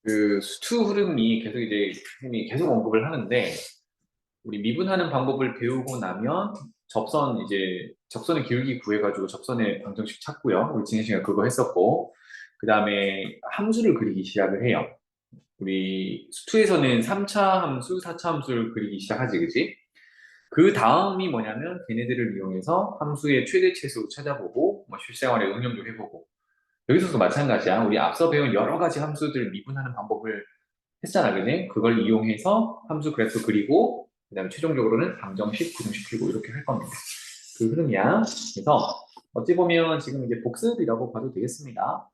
그 수투 흐름이 계속 이제 선생님이 계속 언급을 하는데 우리 미분하는 방법을 배우고 나면 접선의 기울기 구해가지고 접선의 방정식 찾고요. 우리 지난 시간에 그거 했었고 그 다음에 함수를 그리기 시작을 해요. 우리 수투에서는 3차 함수, 4차 함수를 그리기 시작하지, 그지? 그 다음이 뭐냐면 걔네들을 이용해서 함수의 최대치수 찾아보고 뭐 실생활에 응용도 해보고 여기서도 마찬가지야. 우리 앞서 배운 여러 가지 함수들 미분하는 방법을 했잖아, 그지? 그걸 이용해서 함수 그래프 그리고 그다음에 최종적으로는 방정식 구동시키고 이렇게 할 겁니다. 그 흐름이야. 그래서 어찌 보면 지금 이제 복습이라고 봐도 되겠습니다.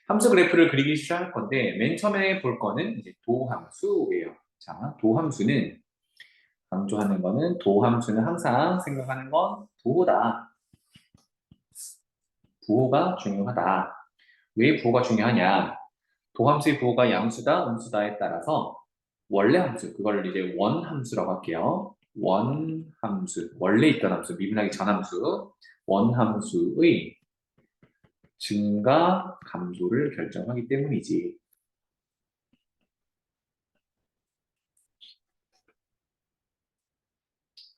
함수 그래프를 그리기 시작할 건데 맨 처음에 볼 거는 이제 도함수예요. 자, 도함수는 강조하는 거는 도함수는 항상 생각하는 건 부호다. 부호가 중요하다. 왜 부호가 중요하냐? 도함수의 부호가 양수다, 음수다에 따라서 원래 함수, 그걸 이제 원함수라고 할게요. 원함수, 원래 있던 함수, 미분하기 전 함수, 원함수의 증가 감소를 결정하기 때문이지.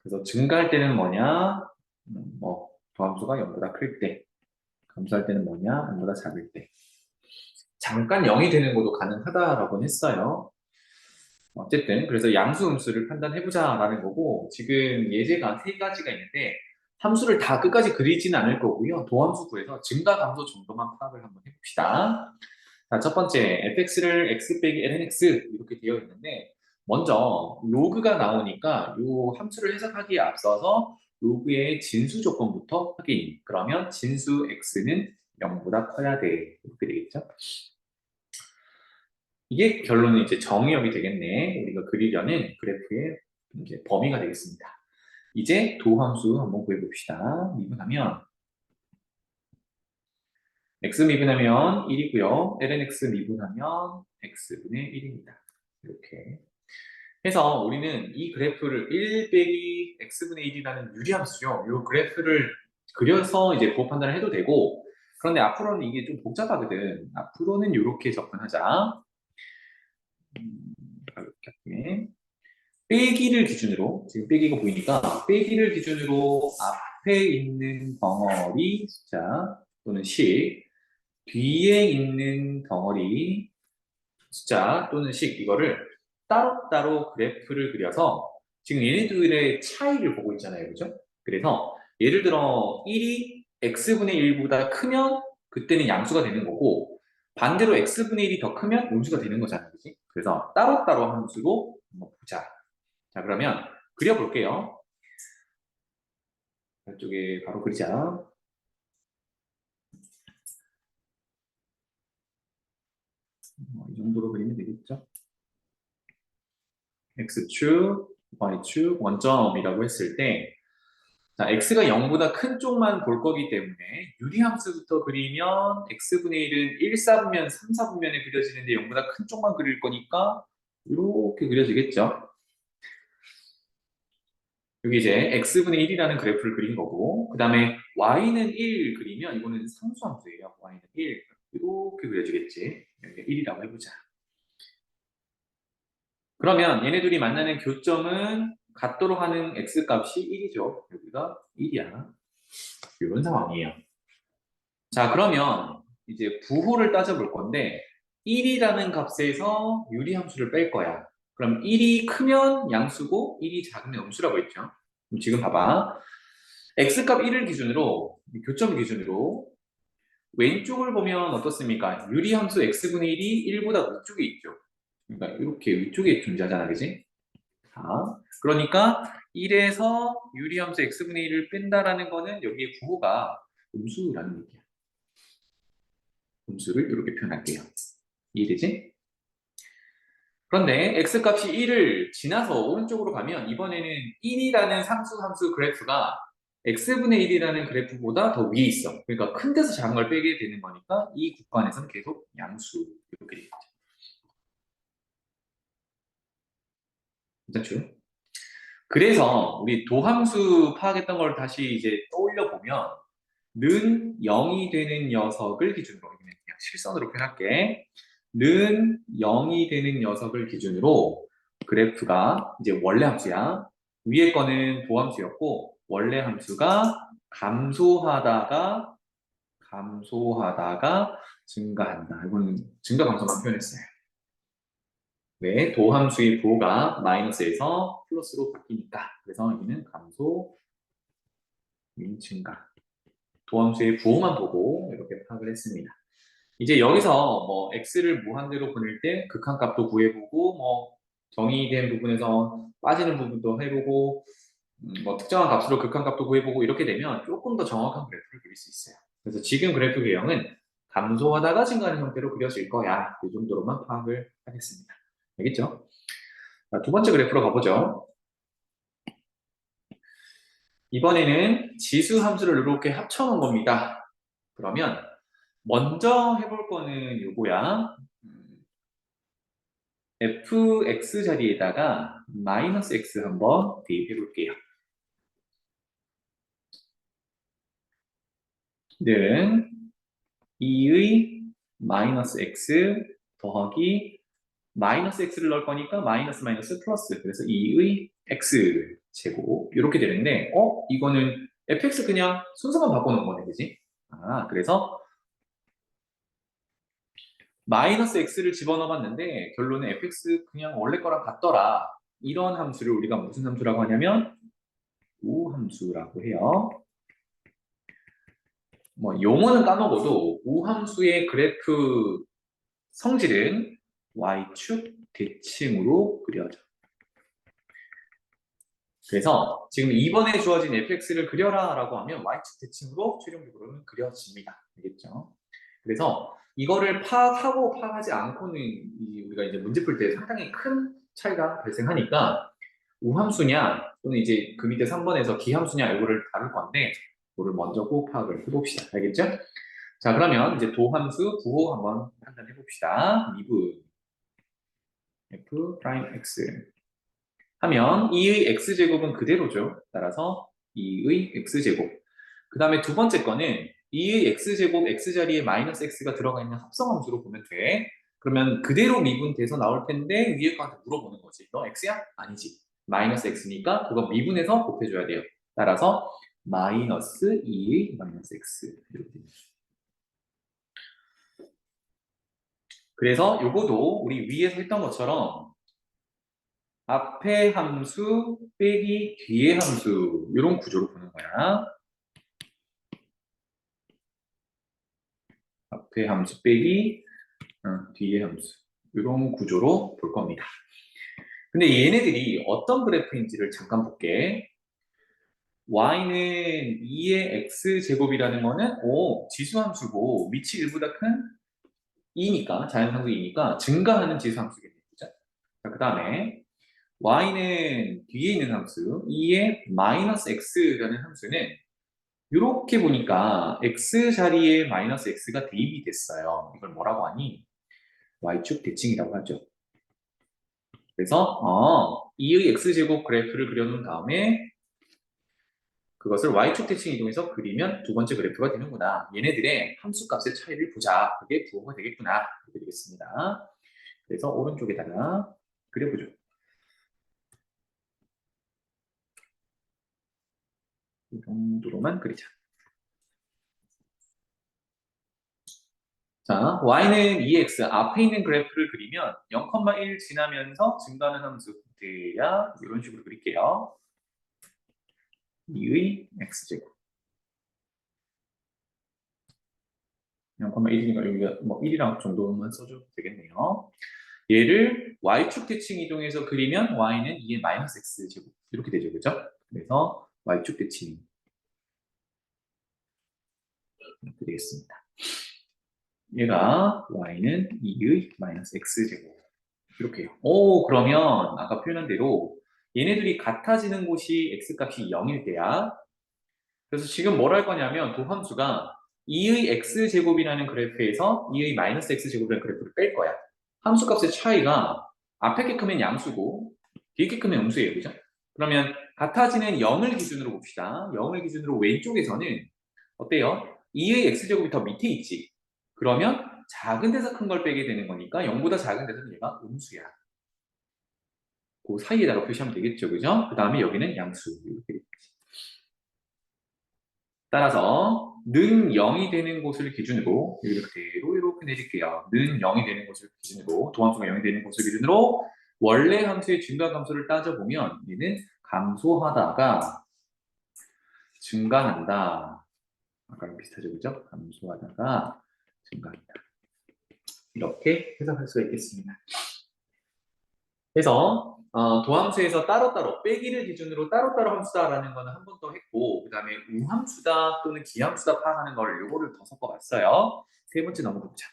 그래서 증가할 때는 뭐냐? 도함수가 0보다 클 때, 감소할 때는 뭐냐? 0보다 작을 때. 잠깐 0이 되는 것도 가능하다라고 했어요. 어쨌든 그래서 양수 음수를 판단해보자라는 거고 지금 예제가 세 가지가 있는데 함수를 다 끝까지 그리지는 않을 거고요. 도함수 구해서 증가 감소 정도만 파악을 한번 해봅시다. 자, 첫 번째 fx를 x 빼기 lnx 이렇게 되어 있는데 먼저 로그가 나오니까 이 함수를 해석하기에 앞서서 로그의 진수 조건부터 확인. 그러면 진수 x는 0보다 커야 돼. 이렇게 되겠죠? 이게 결론은 이제 정의역이 되겠네. 우리가 그리려는 그래프의 이제 범위가 되겠습니다. 이제 도함수 한번 구해봅시다. 미분하면 x 미분하면 1이고요. lnx 미분하면 x분의 1입니다. 이렇게 해서 우리는 이 그래프를 1 빼기 x분의 1이라는 유리함수죠. 이 그래프를 그려서 이제 부호 판단을 해도 되고 그런데 앞으로는 이게 좀 복잡하거든. 앞으로는 이렇게 접근하자. 이렇게 할게. 빼기를 기준으로, 지금 빼기가 보이니까, 빼기를 기준으로 앞에 있는 덩어리 숫자 또는 식, 뒤에 있는 덩어리 숫자 또는 식, 이거를 따로따로 그래프를 그려서 지금 얘네들의 차이를 보고 있잖아요. 그죠? 그래서 예를 들어 1이 x분의 1보다 크면 그때는 양수가 되는 거고 반대로 x분의 1이 더 크면 음수가 되는 거잖아요. 그지? 그래서 따로따로 함수로 한번 보자. 자, 그러면 그려볼게요. 이쪽에 바로 그리자. 이 정도로 그리면 되겠죠? x축, y축, 원점이라고 했을 때 자, x가 0보다 큰 쪽만 볼 거기 때문에 유리함수부터 그리면 x분의 1은 1, 4분면, 3, 4분면에 그려지는데 0보다 큰 쪽만 그릴 거니까 이렇게 그려지겠죠? 여기 이제 x분의 1이라는 그래프를 그린 거고 그 다음에 y는 1 그리면 이거는 상수함수예요. y는 1 이렇게 그려지겠지. 여기 1이라고 해보자. 그러면 얘네들이 만나는 교점은 같도록 하는 x값이 1이죠. 여기가 1이야. 이런 상황이에요. 자, 그러면 이제 부호를 따져볼 건데 1이라는 값에서 유리함수를 뺄 거야. 그럼 1이 크면 양수고 1이 작으면 음수라고 했죠. 그럼 지금 봐봐. x값 1을 기준으로, 교점 기준으로 왼쪽을 보면 어떻습니까? 유리함수 x분의 1이 1보다 위쪽에 있죠. 그러니까 이렇게 위쪽에 존재하잖아, 그지? 자, 그러니까 1에서 유리함수 x분의 1을 뺀다라는 거는 여기에 부호가 음수라는 얘기야. 음수를 이렇게 표현할게요. 이해되지? 그런데 x값이 1을 지나서 오른쪽으로 가면 이번에는 1이라는 상수함수 그래프가 x분의 1이라는 그래프보다 더 위에 있어. 그러니까 큰 데서 작은 걸 빼게 되는 거니까 이 구간에서는 계속 양수 이렇게 되겠죠. 괜찮죠? 그래서 우리 도함수 파악했던 걸 다시 이제 떠올려 보면 는 0이 되는 녀석을 기준으로 그냥 실선으로 표현할게. 는 0이 되는 녀석을 기준으로 그래프가 이제 원래 함수야. 위에 거는 도함수였고 원래 함수가 감소하다가 증가한다. 이건 증가 감소만 표현했어요. 왜? 도함수의 부호가 마이너스에서 플러스로 바뀌니까. 그래서 여기는 감소, 증가. 도함수의 부호만 보고 이렇게 파악을 했습니다. 이제 여기서 뭐 x를 무한대로 보낼 때 극한값도 구해보고 뭐 정의된 부분에서 빠지는 부분도 해보고 뭐 특정한 값으로 극한값도 구해보고 이렇게 되면 조금 더 정확한 그래프를 그릴 수 있어요. 그래서 지금 그래프 유형은 감소하다가 증가하는 형태로 그려질 거야. 이 정도로만 파악을 하겠습니다. 알겠죠? 자, 두 번째 그래프로 가보죠. 이번에는 지수 함수를 이렇게 합쳐놓은 겁니다. 그러면 먼저 해볼 거는 요거야. fx 자리에다가 마이너스 x 한번 대입해 볼게요. 는 2의 마이너스 x 더하기 마이너스 x를 넣을 거니까 마이너스 마이너스 플러스 그래서 2의 x 제곱 이렇게 되는데 이거는 fx 그냥 순서만 바꿔놓은 거네 그지? 그래서 마이너스 x를 집어넣어 봤는데 결론은 fx 그냥 원래 거랑 같더라. 이런 함수를 우리가 무슨 함수라고 하냐면 우함수라고 해요. 뭐 용어는 까먹어도 우함수의 그래프 성질은 y축 대칭으로 그려져. 그래서 지금 이번에 주어진 fx를 그려라 라고 하면 y축 대칭으로 최종적으로는 그려집니다. 알겠죠? 그래서 이거를 파악하고 파악하지 않고는 우리가 이제 문제 풀 때 상당히 큰 차이가 발생하니까 우함수냐 또는 이제 그 밑에 3번에서 기함수냐 이거를 다룰 건데 이거를 먼저 꼭 파악을 해봅시다. 알겠죠? 자 그러면 이제 도함수 부호 한번 판단해 봅시다. 미분 f 프라임 x 하면 2의 x제곱은 그대로죠. 따라서 2의 x제곱. 그 다음에 두 번째 거는 2의 x제곱 x자리에 마이너스 x가 들어가 있는 합성함수로 보면 돼. 그러면 그대로 미분돼서 나올 텐데 위에 거한테 물어보는 거지. 너 x야? 아니지. 마이너스 x니까 그거 미분해서 곱해줘야 돼요. 따라서 마이너스 2의 마이너스 x 이렇게 됩니다. 그래서 요거도 우리 위에서 했던 것처럼 앞에 함수 빼기 뒤에 함수 이런 구조로 보는 거야. 앞에 함수 빼기 뒤에 함수 이런 구조로 볼 겁니다. 근데 얘네들이 어떤 그래프인지를 잠깐 볼게. y는 2의 x제곱이라는 거는 지수함수고 위치 1보다 큰 2니까 자연상수 2니까 증가하는 지수함수겠네. 그 다음에 y는 뒤에 있는 함수 2의 마이너스 x라는 함수는 이렇게 보니까 x 자리에 마이너스 x가 대입이 됐어요. 이걸 뭐라고 하니? y축 대칭이라고 하죠. 그래서 2의 x제곱 그래프를 그려놓은 다음에 그것을 y축 대칭 이동해서 그리면 두 번째 그래프가 되는구나. 얘네들의 함수값의 차이를 보자. 그게 부호가 되겠구나. 이렇게 되겠습니다. 그래서 오른쪽에다가 그려보죠. 이 정도로만 그리자. 자, y는 2x 앞에 있는 그래프를 그리면 0,1 지나면서 증가하는 함수 돼야 이런 식으로 그릴게요. 2의 x제곱 0,1이니까 여기가 뭐 1이랑 정도만 써줘도 되겠네요. 얘를 y축 대칭 이동해서 그리면 y는 2의 마이너스 x제곱 이렇게 되죠. 그죠? 그래서 y축 대칭 이렇게 되겠습니다. 얘가 y는 2의 마이너스 x제곱 이렇게요. 그러면 아까 표현한 대로 얘네들이 같아지는 곳이 x값이 0일 때야. 그래서 지금 뭘 할 거냐면 도함수가 2의 x제곱이라는 그래프에서 2의 마이너스 x제곱이라는 그래프를 뺄 거야. 함수값의 차이가 앞에 게 크면 양수고 뒤에 게 크면 음수예요. 그죠? 그러면 같아지는 0을 기준으로 봅시다. 0을 기준으로 왼쪽에서는 어때요? 2의 x제곱이 더 밑에 있지. 그러면 작은 데서 큰 걸 빼게 되는 거니까 0보다 작은 데서는 얘가 음수야. 그 사이에다가 표시하면 되겠죠, 그죠? 그 다음에 여기는 양수. 이렇게 되겠지. 따라서 는 0이 되는 곳을 기준으로 그대로 이렇게 내릴게요. 는 0이 되는 곳을 기준으로 도함수가 0이 되는 곳을 기준으로 원래 함수의 증가함수를 따져보면 얘는 감소하다가 증가한다. 아까랑 비슷하죠, 그죠? 감소하다가 증가한다. 이렇게 해석할 수가 있겠습니다. 그래서 도함수에서 따로따로 빼기를 기준으로 따로따로 함수다라는 거는 한 번 더 했고 그 다음에 우함수다 또는 기함수다 파악하는 걸 요거를 더 섞어봤어요. 세 번째 넘어가보자.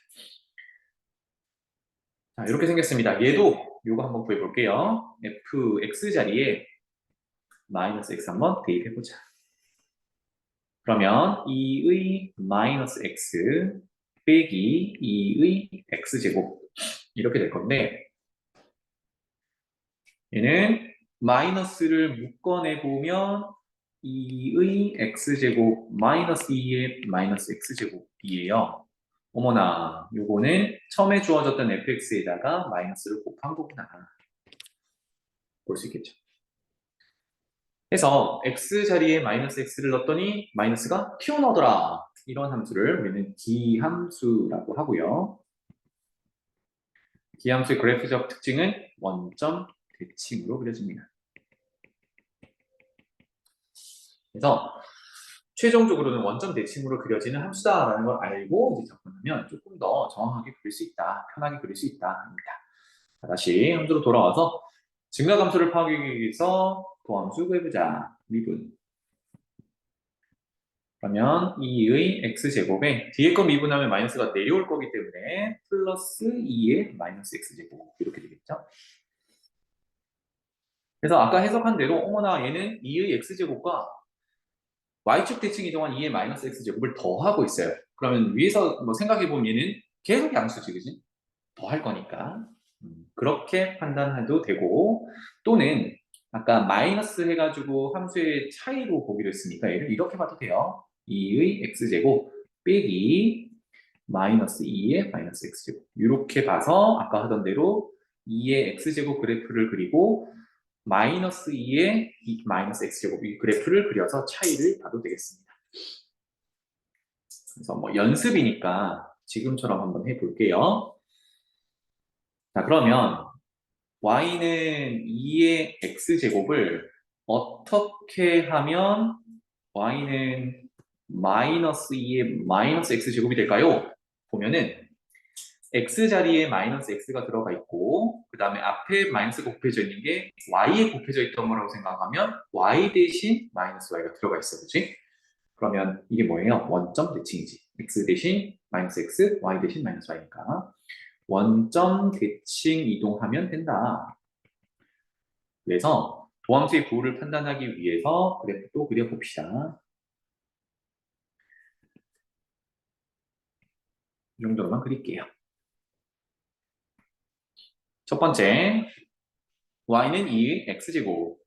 자, 이렇게 생겼습니다. 얘도 요거 한번 구해볼게요. fx 자리에 마이너스 x 한번 대입해보자. 그러면 2의 마이너스 x 빼기 2의 x제곱 이렇게 될 건데 얘는 마이너스를 묶어내보면 2의 x제곱 마이너스 2의 마이너스 x제곱이에요. 어머나, 요거는 처음에 주어졌던 fx에다가 마이너스를 곱한 거구나. 볼 수 있겠죠. 그래서 x 자리에 마이너스 x를 넣었더니 마이너스가 튀어나오더라. 이런 함수를 우리는 기함수라고 하고요. 기함수의 그래프적 특징은 원점 대칭으로 그려집니다. 그래서 최종적으로는 원점 대칭으로 그려지는 함수다라는 걸 알고 이제 접근하면 조금 더 정확하게 그릴 수 있다, 편하게 그릴 수 있다입니다. 다시 함수로 돌아와서 증가함수를 파악하기 위해서 도함수 구해보자. 미분. 그러면 2의 x제곱에 뒤에 거 미분하면 마이너스가 내려올 거기 때문에 플러스 2의 마이너스 x제곱 이렇게 되겠죠. 그래서 아까 해석한 대로 어머나 얘는 2의 x제곱과 y축 대칭 이동한 2의 마이너스 x제곱을 더하고 있어요. 그러면 위에서 뭐 생각해보면 얘는 계속 양수지, 그지? 더할 거니까. 그렇게 판단해도 되고 또는 아까 마이너스 해가지고 함수의 차이로 보기로 했으니까 얘를 이렇게 봐도 돼요. 2의 x제곱 빼기 마이너스 2의 마이너스 x제곱 이렇게 봐서 아까 하던 대로 2의 x제곱 그래프를 그리고 마이너스 2의 마이너스 x제곱 이 그래프를 그려서 차이를 봐도 되겠습니다. 그래서 뭐 연습이니까 지금처럼 한번 해볼게요. 자, 그러면 y는 2의 x제곱을 어떻게 하면 y는 마이너스 2의 마이너스 x제곱이 될까요? 보면은 x 자리에 마이너스 x가 들어가 있고 그 다음에 앞에 마이너스가 곱해져 있는 게 y에 곱해져 있던 거라고 생각하면 y 대신 마이너스 y가 들어가 있어, 그치? 그러면 이게 뭐예요? 원점 대칭이지. x 대신 마이너스 x, y 대신 마이너스 y니까 원점 대칭 이동하면 된다. 그래서 도함수의 부호를 판단하기 위해서 그래프도 그려봅시다. 이 정도로만 그릴게요. 첫 번째, y는 2의 x제곱.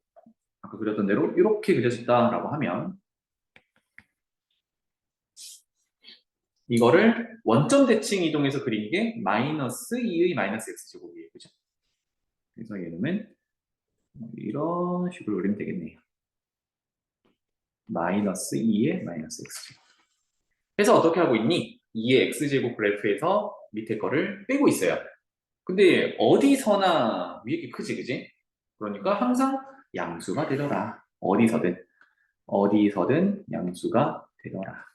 아까 그렸던 대로 이렇게 그려졌다라고 하면 이거를 원점 대칭 이동해서 그린 게 마이너스 2의 마이너스 x제곱이에요. 그죠? 그래서 얘는 이런 식으로 그리면 되겠네요. 마이너스 2의 마이너스 x제곱. 그래서 어떻게 하고 있니? 2의 x제곱 그래프에서 밑에 거를 빼고 있어요. 근데 어디서나 위에 게 크지, 그지? 그러니까 항상 양수가 되더라. 어디서든 양수가 되더라.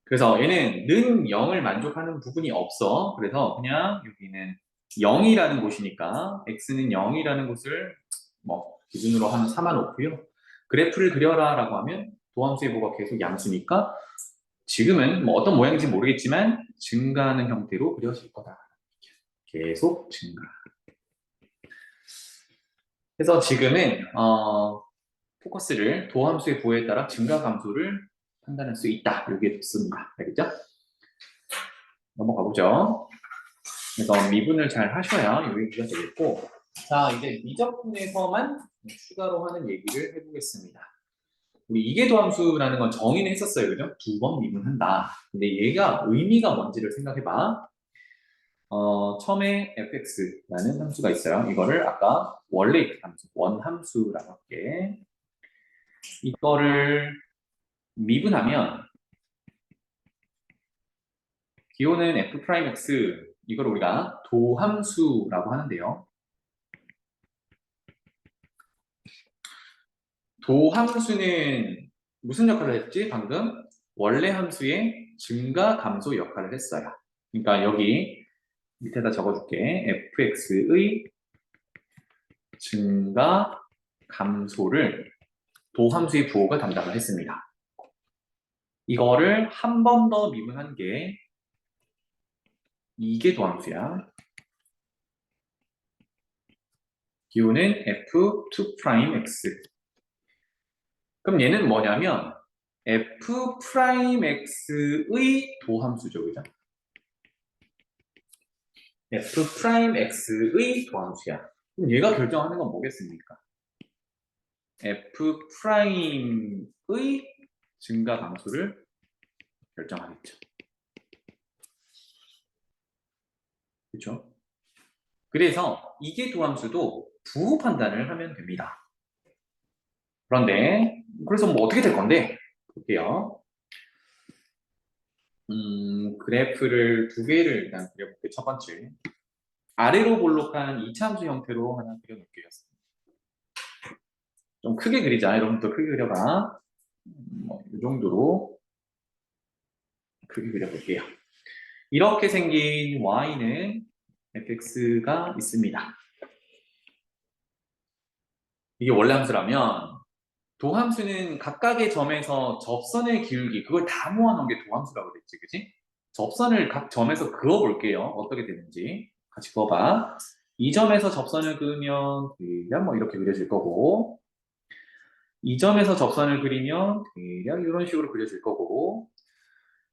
그래서 얘는 는 0을 만족하는 부분이 없어. 그래서 그냥 여기는 0이라는 곳이니까 x는 0이라는 곳을 뭐 기준으로 한 4만 놓고요. 그래프를 그려라라고 하면 도함수의 부호가 계속 양수니까 지금은 뭐 어떤 모양인지 모르겠지만 증가하는 형태로 그려질 거다. 계속 증가. 그래서 지금은 포커스를 도함수의 부호에 따라 증가 감소를 판단할 수 있다. 이게 좋습니다. 알겠죠? 넘어가 보죠. 그래서 미분을 잘 하셔야 여기가 되겠고, 자 이제 미적분에서만 추가로 하는 얘기를 해보겠습니다. 우리 이계도 함수라는 건 정의는 했었어요. 그죠? 두 번 미분한다. 근데 얘가 의미가 뭔지를 생각해봐. 처음에 fx라는 함수가 있어요. 이거를 아까 원래 있던 함수, 원함수라고 할게. 이거를 미분하면 기호는 f'x, 이걸 우리가 도함수라고 하는데요. 도함수는 무슨 역할을 했지? 방금 원래 함수의 증가 감소 역할을 했어요. 그러니까 여기 밑에다 적어줄게. fx의 증가 감소를 도함수의 부호가 담당을 했습니다. 이거를 한 번 더 미분한 게 이게 도함수야. 기호는 f2'x. 그럼 얘는 뭐냐면 f'x의 도함수죠, 그죠? f'x의 도함수야. 그럼 얘가 결정하는 건 뭐겠습니까? f'의 증가 감소를 결정하겠죠. 그렇죠? 그래서 이게 도함수도 부호 판단을 하면 됩니다. 그런데 그래서 뭐 어떻게 될 건데? 볼게요. 그래프를 두 개를 일단 그려볼게요. 첫 번째. 아래로 볼록한 이차함수 형태로 하나 그려놓을게요. 좀 크게 그리자. 여러분도 크게 그려봐. 이 정도로 크게 그려볼게요. 이렇게 생긴 y는 fx가 있습니다. 이게 원래 함수라면 도함수는 각각의 점에서 접선의 기울기, 그걸 다 모아놓은 게 도함수라고 그랬지, 그지? 접선을 각 점에서 그어볼게요. 어떻게 되는지. 같이 그어봐. 이 점에서 접선을 그으면 대략 뭐 이렇게 그려질 거고, 이 점에서 접선을 그리면 대략 이런 식으로 그려질 거고,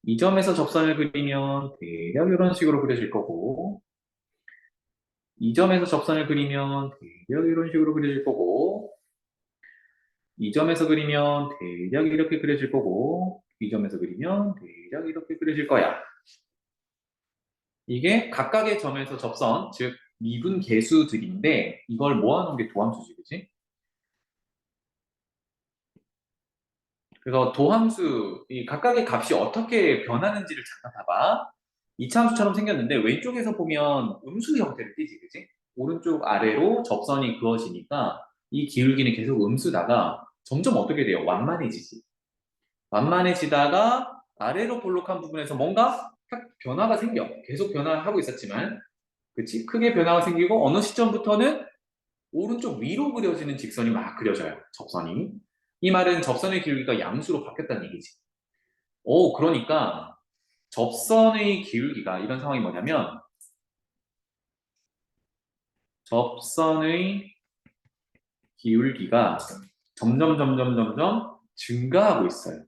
이 점에서 접선을 그리면 대략 이런 식으로 그려질 거고, 이 점에서 접선을 그리면 대략 이런 식으로 그려질 거고, 이 점에서 그리면 대략 이렇게 그려질 거고, 이 점에서 그리면 대략 이렇게 그려질 거야. 이게 각각의 점에서 접선, 즉 미분 계수들인데 이걸 모아놓은 게 도함수지, 그치? 그래서 도함수, 이 각각의 값이 어떻게 변하는지를 잠깐 봐봐. 이차함수처럼 생겼는데 왼쪽에서 보면 음수 형태를 띠지, 그치? 오른쪽 아래로 접선이 그어지니까 이 기울기는 계속 음수다가 점점 어떻게 돼요? 완만해지지. 완만해지다가 아래로 볼록한 부분에서 뭔가 탁 변화가 생겨. 계속 변화하고 있었지만, 그치? 크게 변화가 생기고 어느 시점부터는 오른쪽 위로 그려지는 직선이 막 그려져요. 접선이. 이 말은 접선의 기울기가 양수로 바뀌었다는 얘기지. 오, 그러니까 접선의 기울기가 이런 상황이 뭐냐면 접선의 기울기가 점점 증가하고 있어요.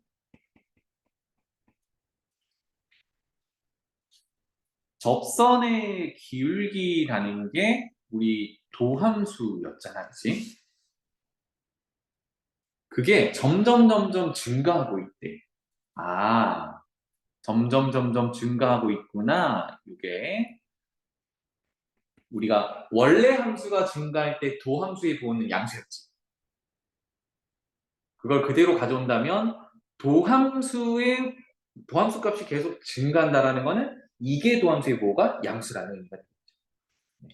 접선의 기울기라는 게 우리 도함수였잖아, 그치? 그게 점점 증가하고 있대. 아, 점점 증가하고 있구나. 이게 우리가 원래 함수가 증가할 때 도함수의 부호는 양수였지. 그걸 그대로 가져온다면 도함수의 도함수 값이 계속 증가한다라는 거는 이게 도함수의 부호가 양수라는 의미가 됩니다.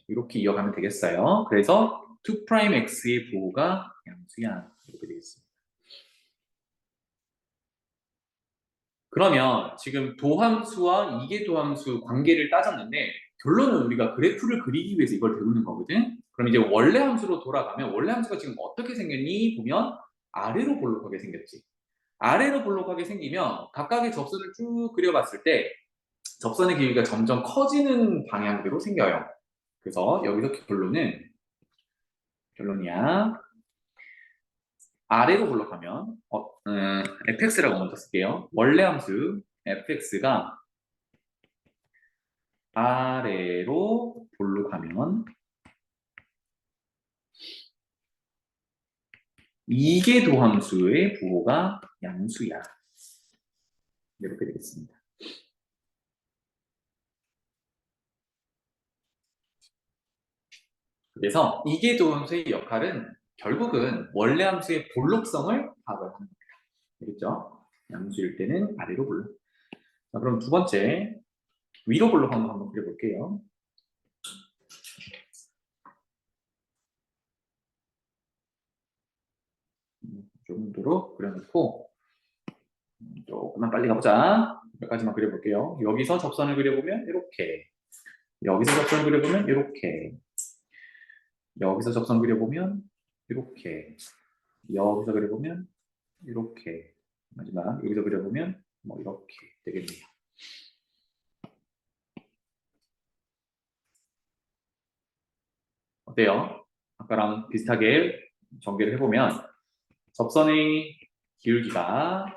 이렇게 이어가면 되겠어요. 그래서 2'x의 부호가 양수야. 이렇게 되겠습니다. 그러면 지금 도함수와 이계도함수 관계를 따졌는데 결론은 우리가 그래프를 그리기 위해서 이걸 배우는 거거든. 그럼 이제 원래 함수로 돌아가면 원래 함수가 지금 어떻게 생겼니? 보면 아래로 볼록하게 생겼지. 아래로 볼록하게 생기면 각각의 접선을 쭉 그려봤을 때 접선의 길이가 점점 커지는 방향대로 생겨요. 그래서 여기서 결론이야. 아래로 볼록하면 fx라고 먼저 쓸게요. 원래 함수 fx가 아래로 볼록하면 이계 도함수의 부호가 양수야. 이렇게 되겠습니다. 그래서 이계 도함수의 역할은 결국은 원래 함수의 볼록성을 파악을 하는 겁니다. 알겠죠? 양수일 때는 아래로 볼록. 자, 그럼 두 번째 위로 볼록한 거 한번 그려볼게요. 이 정도로 그려놓고 조금만 빨리 가보자. 몇 가지만 그려볼게요. 여기서 접선을 그려보면 이렇게, 여기서 접선을 그려보면 이렇게, 여기서 접선 그려보면 이렇게, 여기서 그려보면 이렇게, 마지막 여기서 그려보면 뭐 이렇게 되겠네요. 어때요? 아까랑 비슷하게 전개를 해보면 접선의 기울기가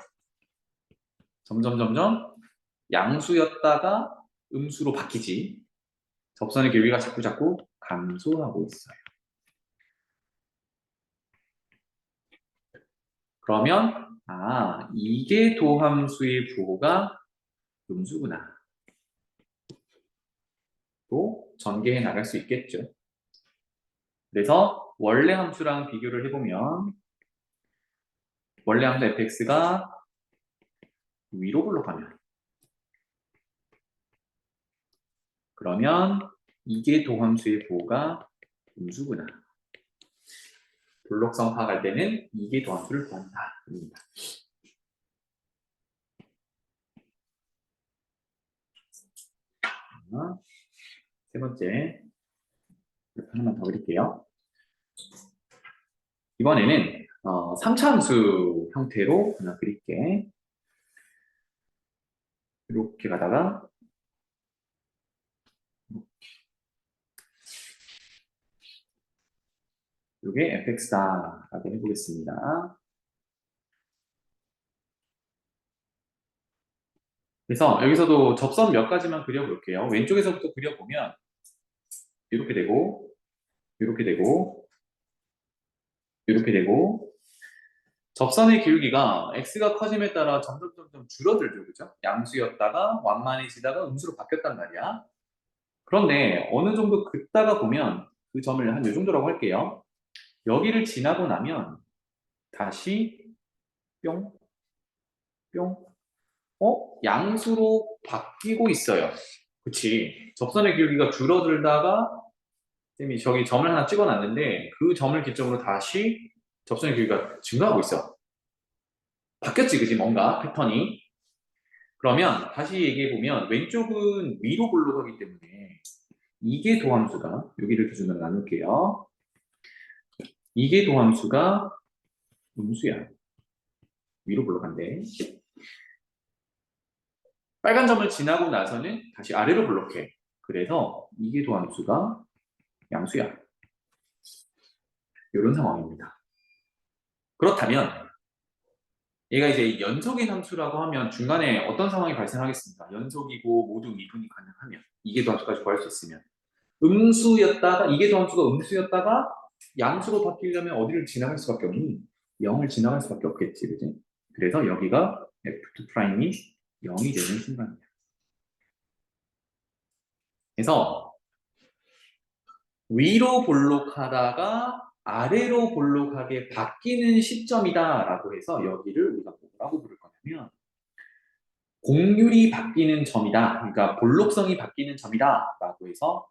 점점 양수였다가 음수로 바뀌지, 접선의 기울기가 자꾸 감소하고 있어요. 그러면 이게 도함수의 부호가 음수구나. 또 전개해 나갈 수 있겠죠. 그래서 원래 함수랑 비교를 해보면 원래 함수 fx가 위로 볼록하면, 그러면 이게 도함수의 부호가 음수구나. 볼록성 파악할 때는 이게 도함수를 구한다. 세 번째 하나만 더 그릴게요. 이번에는 3차 함수 형태로 하나 그릴게. 이렇게 가다가 이게 fx다 라고 해보겠습니다. 그래서 여기서도 접선 몇 가지만 그려볼게요. 왼쪽에서부터 그려보면 이렇게 되고, 이렇게 되고, 이렇게 되고, 접선의 기울기가 x가 커짐에 따라 점점 줄어들죠, 그죠? 양수였다가 완만해지다가 음수로 바뀌었단 말이야. 그런데 어느 정도 긋다가 보면 그 점을 한 이 정도라고 할게요. 여기를 지나고 나면 다시 뿅, 뿅, 양수로 바뀌고 있어요. 그치? 접선의 기울기가 줄어들다가 쌤이 저기 점을 하나 찍어놨는데 그 점을 기점으로 다시 접선의 길이가 증가하고 있어. 바뀌었지, 그지? 뭔가 패턴이. 그러면 다시 얘기해보면 왼쪽은 위로 볼록하기 때문에 이게 도함수가, 여기를 기준으로 나눌게요. 이게 도함수가 음수야. 위로 볼록한데. 빨간 점을 지나고 나서는 다시 아래로 볼록해. 그래서 이게 도함수가 양수야. 이런 상황입니다. 그렇다면 얘가 이제 연속인 함수라고 하면 중간에 어떤 상황이 발생하겠습니까? 연속이고 모두 미분이 가능하면, 이계도 함수까지 구할 수 있으면, 음수였다가 이계도 함수가 음수였다가 양수로 바뀌려면 어디를 지나갈 수밖에 없니? 0을 지나갈 수밖에 없겠지, 그지? 그래서 여기가 f2'이 0이 되는 순간이야. 그래서 위로 볼록하다가 아래로 볼록하게 바뀌는 시점이다라고 해서 여기를 우리가 뭐라고 부를 거냐면 공률이 바뀌는 점이다. 그러니까 볼록성이 바뀌는 점이다. 라고 해서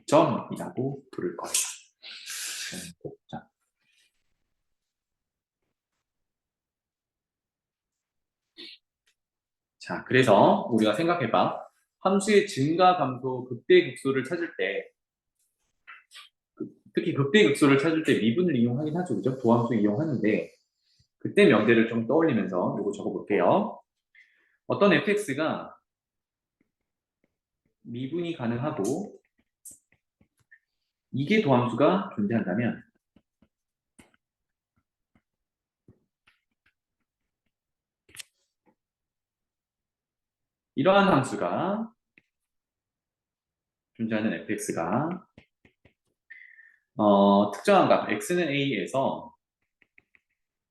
변곡점이라고 부를 거예요. 변곡점. 자, 그래서 우리가 생각해봐. 함수의 증가, 감소, 극대, 극소를 찾을 때, 특히 극대, 극소를 찾을 때 미분을 이용하긴 하죠. 그죠? 도함수 이용하는데, 그때 명제를 좀 떠올리면서 이거 적어볼게요. 어떤 fx가 미분이 가능하고 이게 도함수가 존재한다면 이러한 함수가 존재하는 fx가 특정한 값 x는 a에서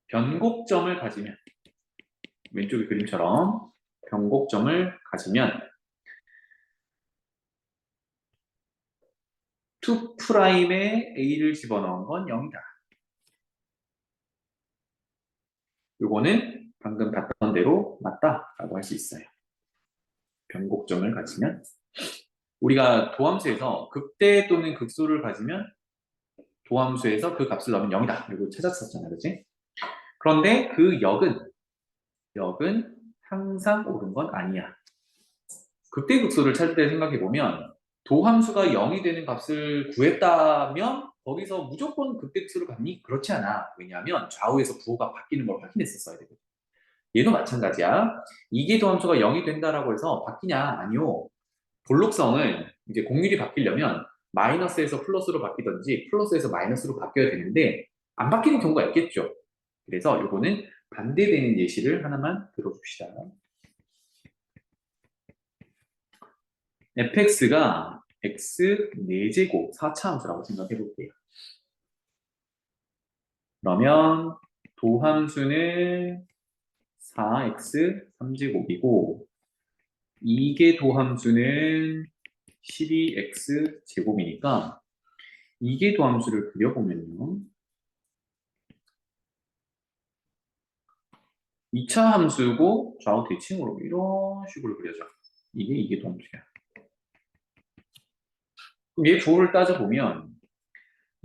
변곡점을 가지면 왼쪽의 그림처럼 변곡점을 가지면 2'에 a를 집어넣은 건 0이다. 요거는 방금 봤던 대로 맞다라고 할 수 있어요. 변곡점을 가지면 우리가 도함수에서 극대 또는 극소를 가지면 도함수에서 그 값을 넣으면 0이다. 이거 찾았었잖아, 그렇지? 그런데 그 역은 항상 옳은 건 아니야. 극대극소를 찾을 때 생각해보면 도함수가 0이 되는 값을 구했다면 거기서 무조건 극대극소를 갖니? 그렇지 않아. 왜냐하면 좌우에서 부호가 바뀌는 걸 확인했었어야 되거든. 얘도 마찬가지야. 이게 도함수가 0이 된다라고 해서 바뀌냐? 아니요. 볼록성은 이제 공률이 바뀌려면 마이너스에서 플러스로 바뀌든지 플러스에서 마이너스로 바뀌어야 되는데 안 바뀌는 경우가 있겠죠. 그래서 요거는 반대되는 예시를 하나만 들어줍시다. fx가 x 4제곱 4차 함수라고 생각해 볼게요. 그러면 도함수는 4x 3제곱이고 이게 도함수는 12x 제곱이니까 이게 도함수를 그려보면요. 2차 함수고 좌우 대칭으로 이런 식으로 그려져. 이게 도함수야. 그럼 얘 부호를 따져보면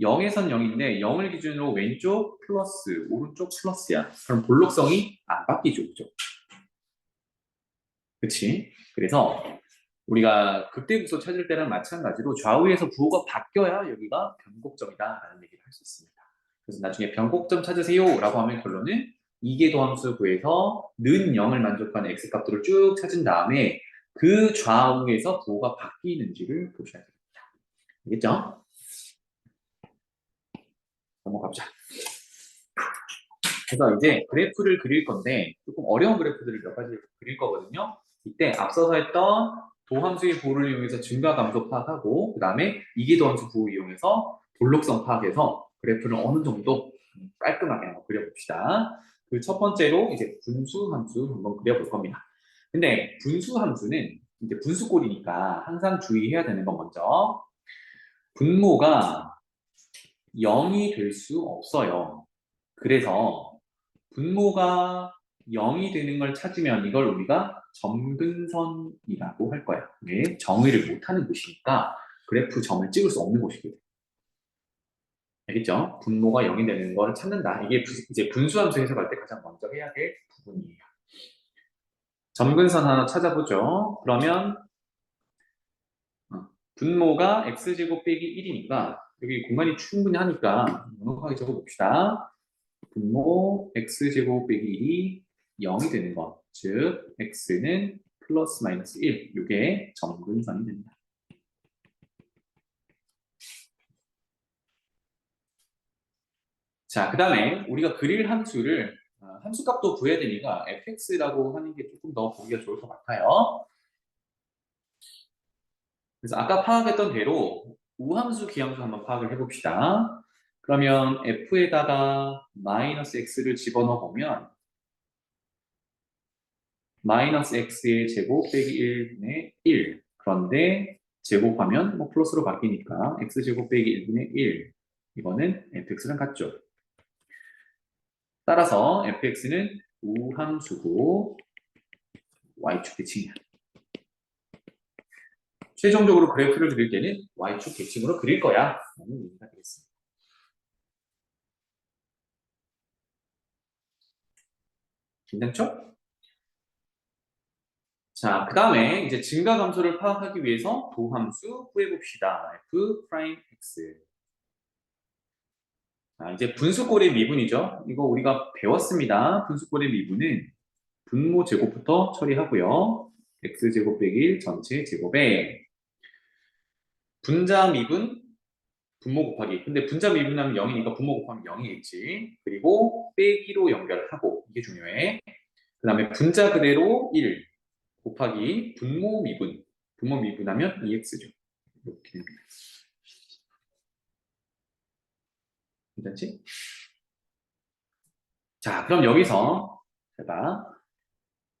0에선 0인데 0을 기준으로 왼쪽 플러스, 오른쪽 플러스야. 그럼 볼록성이 안 바뀌죠, 그죠? 그치? 그래서 우리가 극대극소 찾을 때랑 마찬가지로 좌우에서 부호가 바뀌어야 여기가 변곡점이다라는 얘기를 할 수 있습니다. 그래서 나중에 변곡점 찾으세요 라고 하면 결론은 이계도함수 구에서 는 0을 만족하는 x값들을 쭉 찾은 다음에 그 좌우에서 부호가 바뀌는지를 보셔야 됩니다. 알겠죠? 넘어가보자. 그래서 이제 그래프를 그릴 건데 조금 어려운 그래프들을 몇 가지 그릴 거거든요. 이때 앞서서 했던 도함수의 부호를 이용해서 증가 감소 파악하고 그 다음에 이기도함수 부호 이용해서 볼록성 파악해서 그래프를 어느 정도 깔끔하게 한번 그려봅시다. 그 첫 번째로 이제 분수 함수 한번 그려볼 겁니다. 근데 분수 함수는 이제 분수꼴이니까 항상 주의해야 되는 건 먼저 분모가 0이 될 수 없어요. 그래서 분모가 0이 되는 걸 찾으면 이걸 우리가 점근선이라고 할 거야. 왜? 정의를 못하는 곳이니까 그래프 점을 찍을 수 없는 곳이거든. 알겠죠? 분모가 0이 되는 걸 찾는다. 이게 이제 분수함수 해석할 때 가장 먼저 해야 될 부분이에요. 점근선 하나 찾아보죠. 그러면 분모가 x제곱 빼기 1이니까 여기 공간이 충분히 하니까 넉넉하게 적어봅시다. 분모 x제곱 빼기 1이 0이 되는 것, 즉 x는 플러스 마이너스 1, 이게 점근선이 됩니다. 자, 그 다음에 우리가 그릴 함수를 함수값도 구해야 되니까 fx라고 하는 게 조금 더 보기가 좋을 것 같아요. 그래서 아까 파악했던 대로 우함수, 기함수 한번 파악을 해봅시다. 그러면 f에다가 마이너스 x를 집어넣어 보면 마이너스 x의 제곱 빼기 1분의 1. 그런데 제곱하면 뭐 플러스로 바뀌니까 x제곱 빼기 1분의 1. 이거는 fx랑 같죠. 따라서 fx는 우함수고 y축 대칭이야. 최종적으로 그래프를 그릴 때는 y축 대칭으로 그릴 거야. 라는 의미가 되겠습니다. 괜찮죠? 자, 그 다음에 이제 증가 감소를 파악하기 위해서 도함수 구해봅시다. f 프라임 x. 자, 이제 분수꼴의 미분이죠. 이거 우리가 배웠습니다. 분수꼴의 미분은 분모 제곱부터 처리하고요. x제곱 빼기 1 전체 제곱에 분자 미분 분모 곱하기. 근데 분자 미분하면 0이니까 분모 곱하면 0이겠지. 그리고 빼기로 연결하고 이게 중요해. 그 다음에 분자 그대로 1 곱하기 분모 미분. 분모 미분하면 2x죠. 이렇게 됩니다. 괜찮지? 자, 그럼 여기서 제가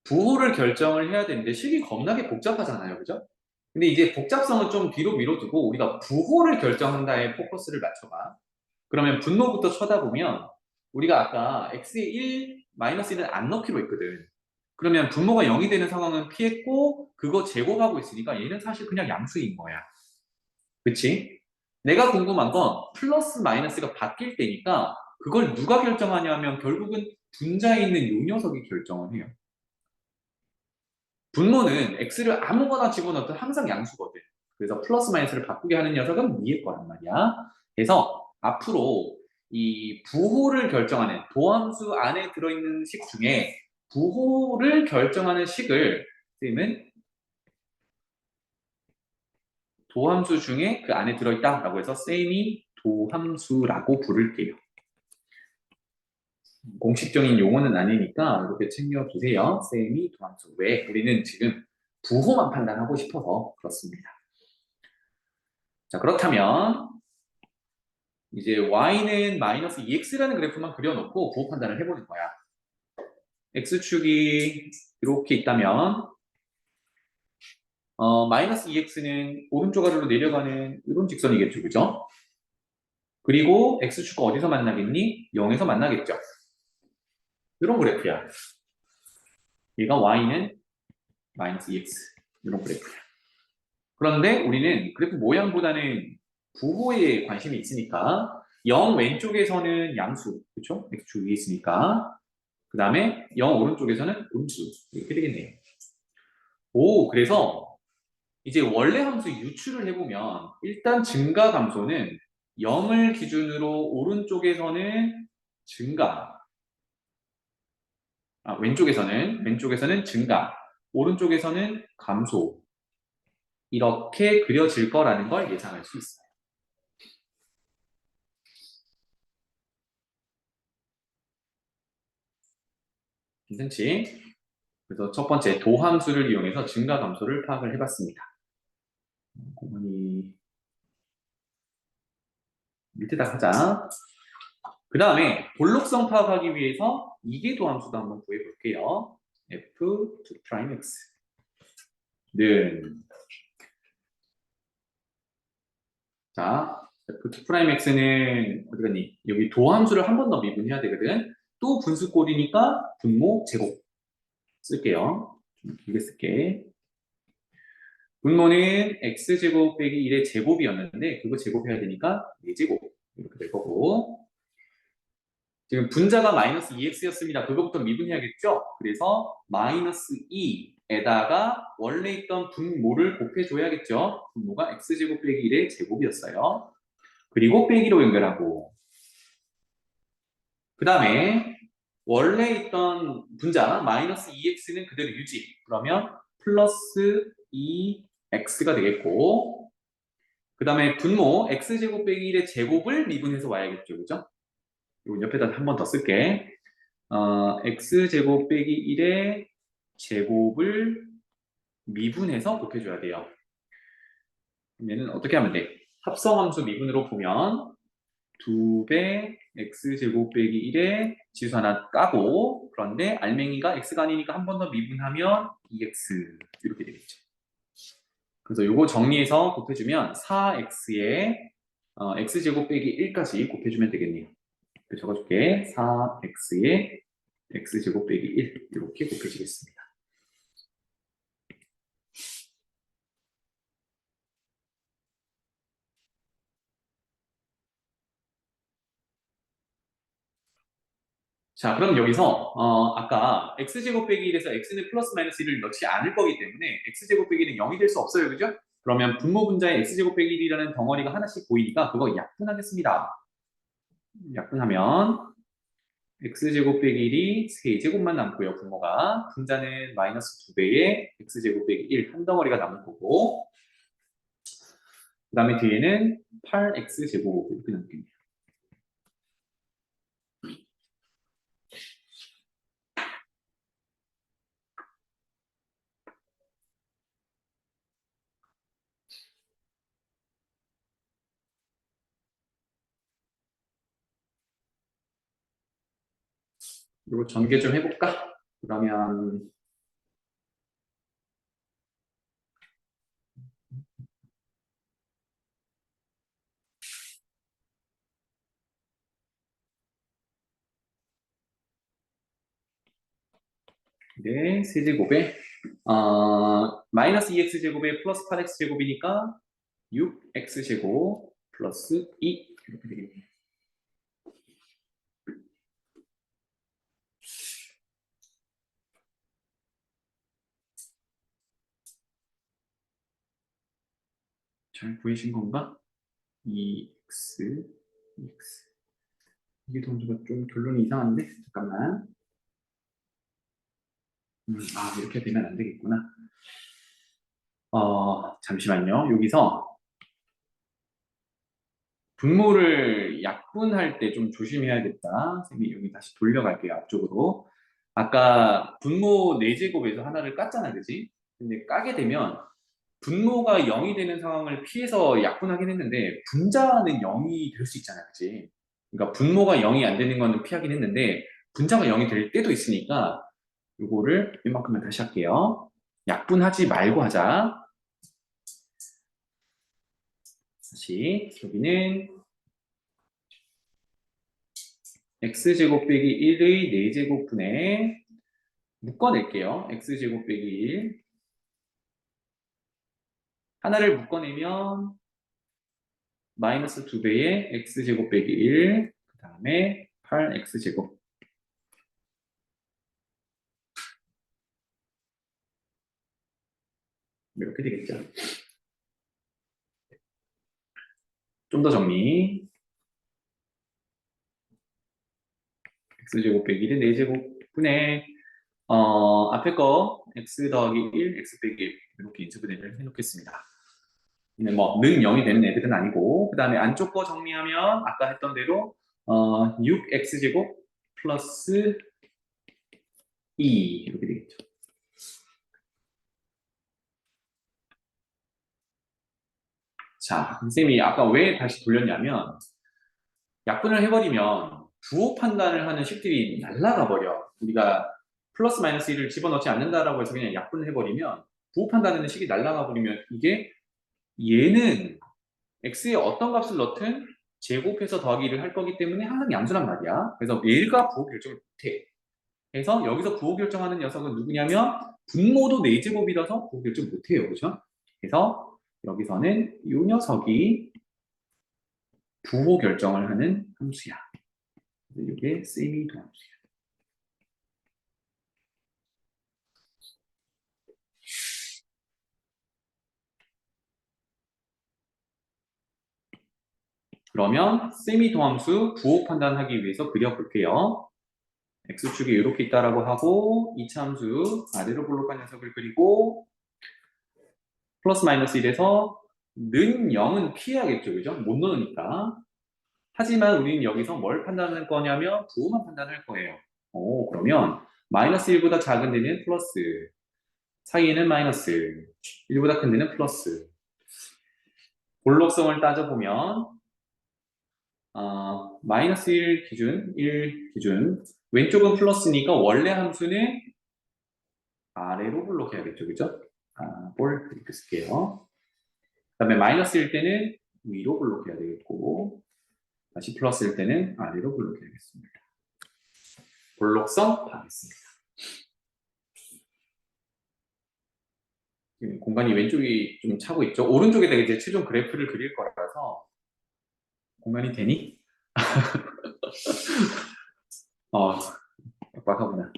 부호를 결정을 해야 되는데 식이 겁나게 복잡하잖아요. 그죠? 근데 이제 복잡성은 좀 뒤로 미뤄두고 우리가 부호를 결정한다에 포커스를 맞춰봐. 그러면 분모부터 쳐다보면 우리가 아까 x에 1, 마이너스 1은 안 넣기로 했거든. 그러면 분모가 0이 되는 상황은 피했고 그거 제곱하고 있으니까 얘는 사실 그냥 양수인 거야. 그치? 내가 궁금한 건 플러스 마이너스가 바뀔 때니까 그걸 누가 결정하냐면 결국은 분자에 있는 요 녀석이 결정을 해요. 분모는 x를 아무거나 집어넣든 항상 양수거든. 그래서 플러스 마이너스를 바꾸게 하는 녀석은 위에 거란 말이야. 그래서 앞으로 이 부호를 결정하는 도함수 안에 들어있는 식 중에 부호를 결정하는 식을 쌤은 도함수 중에 그 안에 들어있다라고 해서 쌤이 도함수라고 부를게요. 공식적인 용어는 아니니까 이렇게 챙겨주세요. 쌤이 도함수. 왜? 우리는 지금 부호만 판단하고 싶어서 그렇습니다. 자, 그렇다면 이제 y는 마이너스 2x라는 그래프만 그려놓고 부호 판단을 해보는 거야. x축이 이렇게 있다면 마이너스 2x는 오른쪽 아래로 내려가는 이런 직선이겠죠. 그죠? 그리고 x축과 어디서 만나겠니? 0에서 만나겠죠. 이런 그래프야. 얘가 y는 마이너스 2x 이런 그래프야. 그런데 우리는 그래프 모양보다는 부호에 관심이 있으니까 0 왼쪽에서는 양수, 그렇죠? x축 위에 있으니까 그 다음에 0 오른쪽에서는 음수 이렇게 되겠네요. 오, 그래서 이제 원래 함수 유출을 해보면 일단 증가 감소는 0을 기준으로 오른쪽에서는 증가, 왼쪽에서는 증가, 오른쪽에서는 감소 이렇게 그려질 거라는 걸 예상할 수 있어요. 괜찮지? 그래서 첫 번째 도함수를 이용해서 증가 감소를 파악을 해봤습니다. 고문이 밑에다 하자. 그 다음에 볼록성 파악하기 위해서 이계도 함수도 한번 구해볼게요. f2'x는 자 f2'x는 어디 갔니? 여기 도함수를 한 번 더 미분해야 되거든. 또 분수꼴이니까 분모 제곱 쓸게요. 좀 길게 쓸게. 분모는 x제곱 빼기 1의 제곱이었는데 그거 제곱해야 되니까 4제곱 이렇게 될 거고 지금 분자가 마이너스 2x였습니다. 그거부터 미분해야겠죠? 그래서 마이너스 2에다가 원래 있던 분모를 곱해줘야겠죠? 분모가 x제곱 빼기 1의 제곱이었어요. 그리고 빼기로 연결하고 그 다음에 원래 있던 분자 마이너스 2x는 그대로 유지. 그러면 플러스 2x가 되겠고 그 다음에 분모 x제곱 빼기 1의 제곱을 미분해서 와야겠죠. 그죠? 이거 옆에다 한 번 더 쓸게. x제곱 빼기 1의 제곱을 미분해서 곱해줘야 돼요. 얘는 어떻게 하면 돼? 합성함수 미분으로 보면 2배 x제곱 빼기 1의 지수 하나 까고 그런데 알맹이가 x가 아니니까 한 번 더 미분하면 2x 이렇게 되겠죠. 그래서 이거 정리해서 곱해주면 4x에 x제곱 빼기 1까지 곱해주면 되겠네요. 적어줄게. 4x에 x제곱 빼기 1 이렇게 곱해지겠습니다. 자, 그럼 여기서 아까 x제곱 빼기 1에서 x는 플러스 마이너스 1을 넣지 않을 거기 때문에 x제곱 빼기 1은 0이 될 수 없어요. 그죠? 그러면 분모 분자에 x제곱 빼기 1이라는 덩어리가 하나씩 보이니까 그거 약분하겠습니다. 약분하면 x제곱 빼기 1이 3제곱만 남고요. 분모가. 분자는 마이너스 2배의 x제곱 빼기 1 한 덩어리가 남을 거고 그 다음에 뒤에는 8x제곱 이렇게 남겠네요. 이거 전개 좀 해볼까? 그러면 네, 세제곱에 마이너스 2x제곱에 플러스 8x제곱이니까 6x제곱 플러스 2 이렇게 되겠네요. 잘 보이신 건가? 2x, 2x. 이게 동주가 좀 결론이 이상한데? 잠깐만. 이렇게 되면 안 되겠구나. 잠시만요. 여기서 분모를 약분할 때 좀 조심해야겠다. 선생님이 여기 다시 돌려갈게요. 앞쪽으로. 아까 분모 4제곱에서 하나를 깠잖아, 그지? 근데 까게 되면 분모가 0이 되는 상황을 피해서 약분하긴 했는데 분자는 0이 될 수 있잖아, 그지? 그러니까 분모가 0이 안 되는 거는 피하긴 했는데 분자가 0이 될 때도 있으니까 이거를 이만큼만 다시 할게요. 약분하지 말고 하자. 다시 여기는 x제곱 빼기 1의 4제곱분의 묶어낼게요. x제곱 빼기 1 하나를 묶어내면 마이너스 2배의 x제곱 빼기 1 그 다음에 8x제곱 이렇게 되겠죠. 좀 더 정리. x제곱 빼기 1의 4제곱분의 앞에 거 x 더하기 1, x 빼기 1 이렇게 인수분해를 해놓겠습니다. 근데 는 0이 되는 애들은 아니고 그 다음에 안쪽 거 정리하면 아까 했던 대로 6x제곱 플러스 2 이렇게 되겠죠. 자, 선생님이 아까 왜 다시 돌렸냐면 약분을 해버리면 부호 판단을 하는 식들이 날아가 버려. 우리가 플러스 마이너스 1을 집어넣지 않는다라고 해서 그냥 약분을 해버리면 부호 판단하는 식이 날아가 버리면 이게 얘는 x에 어떤 값을 넣든 제곱해서 더하기를 할 거기 때문에 항상 양수란 말이야. 그래서 얘가 부호 결정을 못해. 그래서 여기서 부호 결정하는 녀석은 누구냐면 분모도 4제곱이라서 부호 결정 못해요. 그죠? 그래서 여기서는 이 녀석이 부호 결정을 하는 함수야. 이게 세미 도함수야. 그러면 세미 도함수 부호 판단하기 위해서 그려볼게요. x축이 이렇게 있다라고 하고 이차 함수 아래로 볼록한 녀석을 그리고 플러스 마이너스 1에서 는 0은 피해야겠죠. 그죠? 못 넣으니까. 하지만 우리는 여기서 뭘 판단할 거냐면 부호만 판단할 거예요. 그러면 마이너스 1보다 작은 데는 플러스, 사이에는 마이너스, 1보다 큰 데는 플러스. 볼록성을 따져보면 마이너스 1 기준, 1 기준 왼쪽은 플러스니까 원래 함수는 아래로 볼록해야겠죠. 그죠? 볼 이렇게 쓸게요. 그 다음에 마이너스일 때는 위로 볼록해야 되겠고 다시 플러스일 때는 아래로 볼록해야겠습니다. 볼록성 하겠습니다. 공간이 왼쪽이 좀 차고 있죠. 오른쪽에다 이제 최종 그래프를 그릴 거라서 공간이 되니? 빡빡하구나.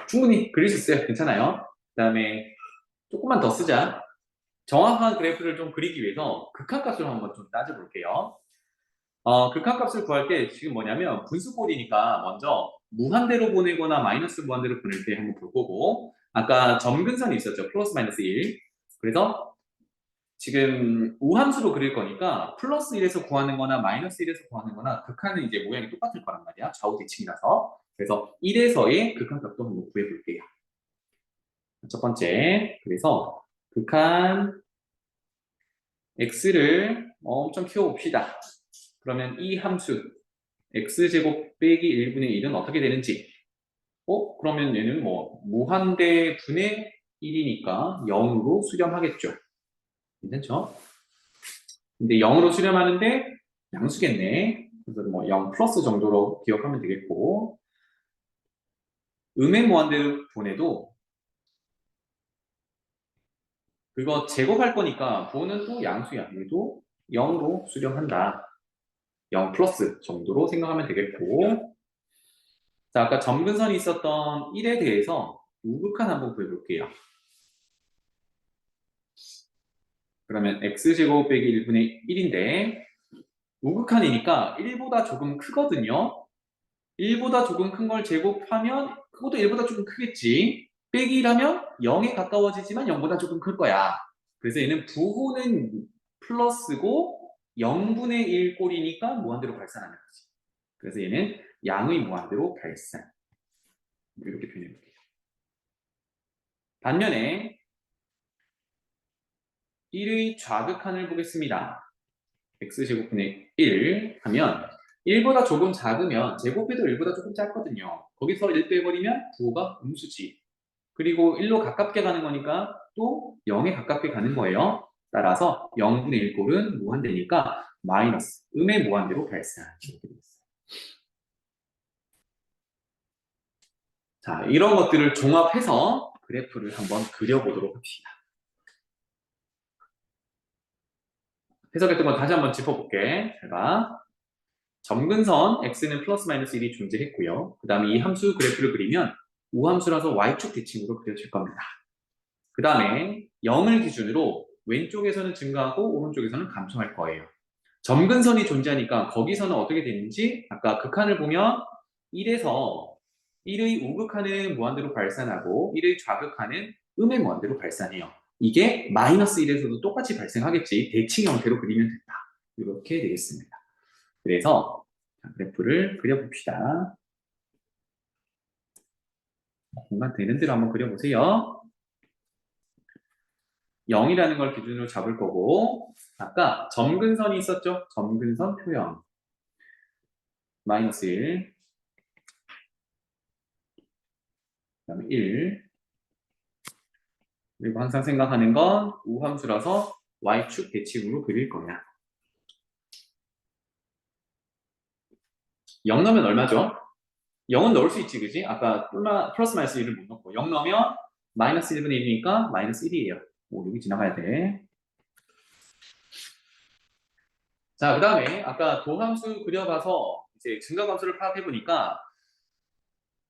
충분히 그릴 수 있어요. 괜찮아요. 그 다음에 조금만 더 쓰자. 정확한 그래프를 좀 그리기 위해서 극한값을 한번 좀 따져볼게요. 극한값을 구할 때 지금 뭐냐면 분수꼴이니까 먼저 무한대로 보내거나 마이너스 무한대로 보낼 때 한번 볼 거고 아까 점근선이 있었죠. 플러스 마이너스 1. 그래서 지금 우함수로 그릴 거니까 플러스 1에서 구하는 거나 마이너스 1에서 구하는 거나 극한은 이제 모양이 똑같을 거란 말이야. 좌우 대칭이라서. 그래서 1에서의 극한값도 한번 구해볼게요. 첫 번째, 그래서 극한 x를 엄청 키워봅시다. 그러면 이 함수 x제곱 빼기 1분의 1은 어떻게 되는지. 그러면 얘는 뭐 무한대 분의 1이니까 0으로 수렴하겠죠. 괜찮죠? 근데 0으로 수렴하는데 양수겠네. 그래서 뭐 0 플러스 정도로 기억하면 되겠고, 음의 무한대로 보내도 그거 제곱할 거니까 부호는 또 양수야. 얘도 0으로 수렴한다. 0 플러스 정도로 생각하면 되겠고, 자, 아까 점근선이 있었던 1에 대해서 우극한 한번 구해볼게요. 그러면 x제곱 빼기 1분의 1인데 우극한이니까 1보다 조금 크거든요. 1보다 조금 큰 걸 제곱하면 그것도 1보다 조금 크겠지. 빼기라면 0에 가까워지지만 0보다 조금 클 거야. 그래서 얘는 부호는 플러스고 0분의 1 꼴이니까 무한대로 발산하는 거지. 그래서 얘는 양의 무한대로 발산. 이렇게 표현해 볼게요. 반면에 1의 좌극한을 보겠습니다. x제곱분의 1 하면 1보다 조금 작으면 제곱해도 1보다 조금 작거든요. 거기서 1 빼버리면 부호가 음수지. 그리고 1로 가깝게 가는 거니까 또 0에 가깝게 가는 거예요. 따라서 0분의 1 꼴은 무한대니까 마이너스 음의 무한대로 발산. 이렇게 되겠어요. 자, 이런 것들을 종합해서 그래프를 한번 그려보도록 합시다. 해석했던 건 다시 한번 짚어볼게. 잘 봐. 점근선 x는 플러스 마이너스 1이 존재했고요. 그 다음에 이 함수 그래프를 그리면 우함수라서 y축 대칭으로 그려질 겁니다. 그 다음에 0을 기준으로 왼쪽에서는 증가하고 오른쪽에서는 감소할 거예요. 점근선이 존재하니까 거기서는 어떻게 되는지 아까 극한을 보면 1에서 1의 우극한은 무한대로 발산하고 1의 좌극한은 음의 무한대로 발산해요. 이게 마이너스 1에서도 똑같이 발생하겠지. 대칭 형태로 그리면 된다. 이렇게 되겠습니다. 그래서 그래프를 그려봅시다. 공간 되는 대로 한번 그려보세요. 0이라는 걸 기준으로 잡을 거고 아까 점근선이 있었죠? 점근선 표현 마이너스 1 그다음에 1 그리고 항상 생각하는 건 우함수라서 y축 대칭으로 그릴 거냐. 0 넣으면 얼마죠? 0은 넣을 수 있지, 그지? 아까 플러스 마이너스 1을 못 넣고 0 넣으면 마이너스 1분의 1이니까 마이너스 1이에요. 오, 여기 지나가야 돼. 자, 그 다음에 아까 도함수 그려봐서 이제 증가함수를 파악해보니까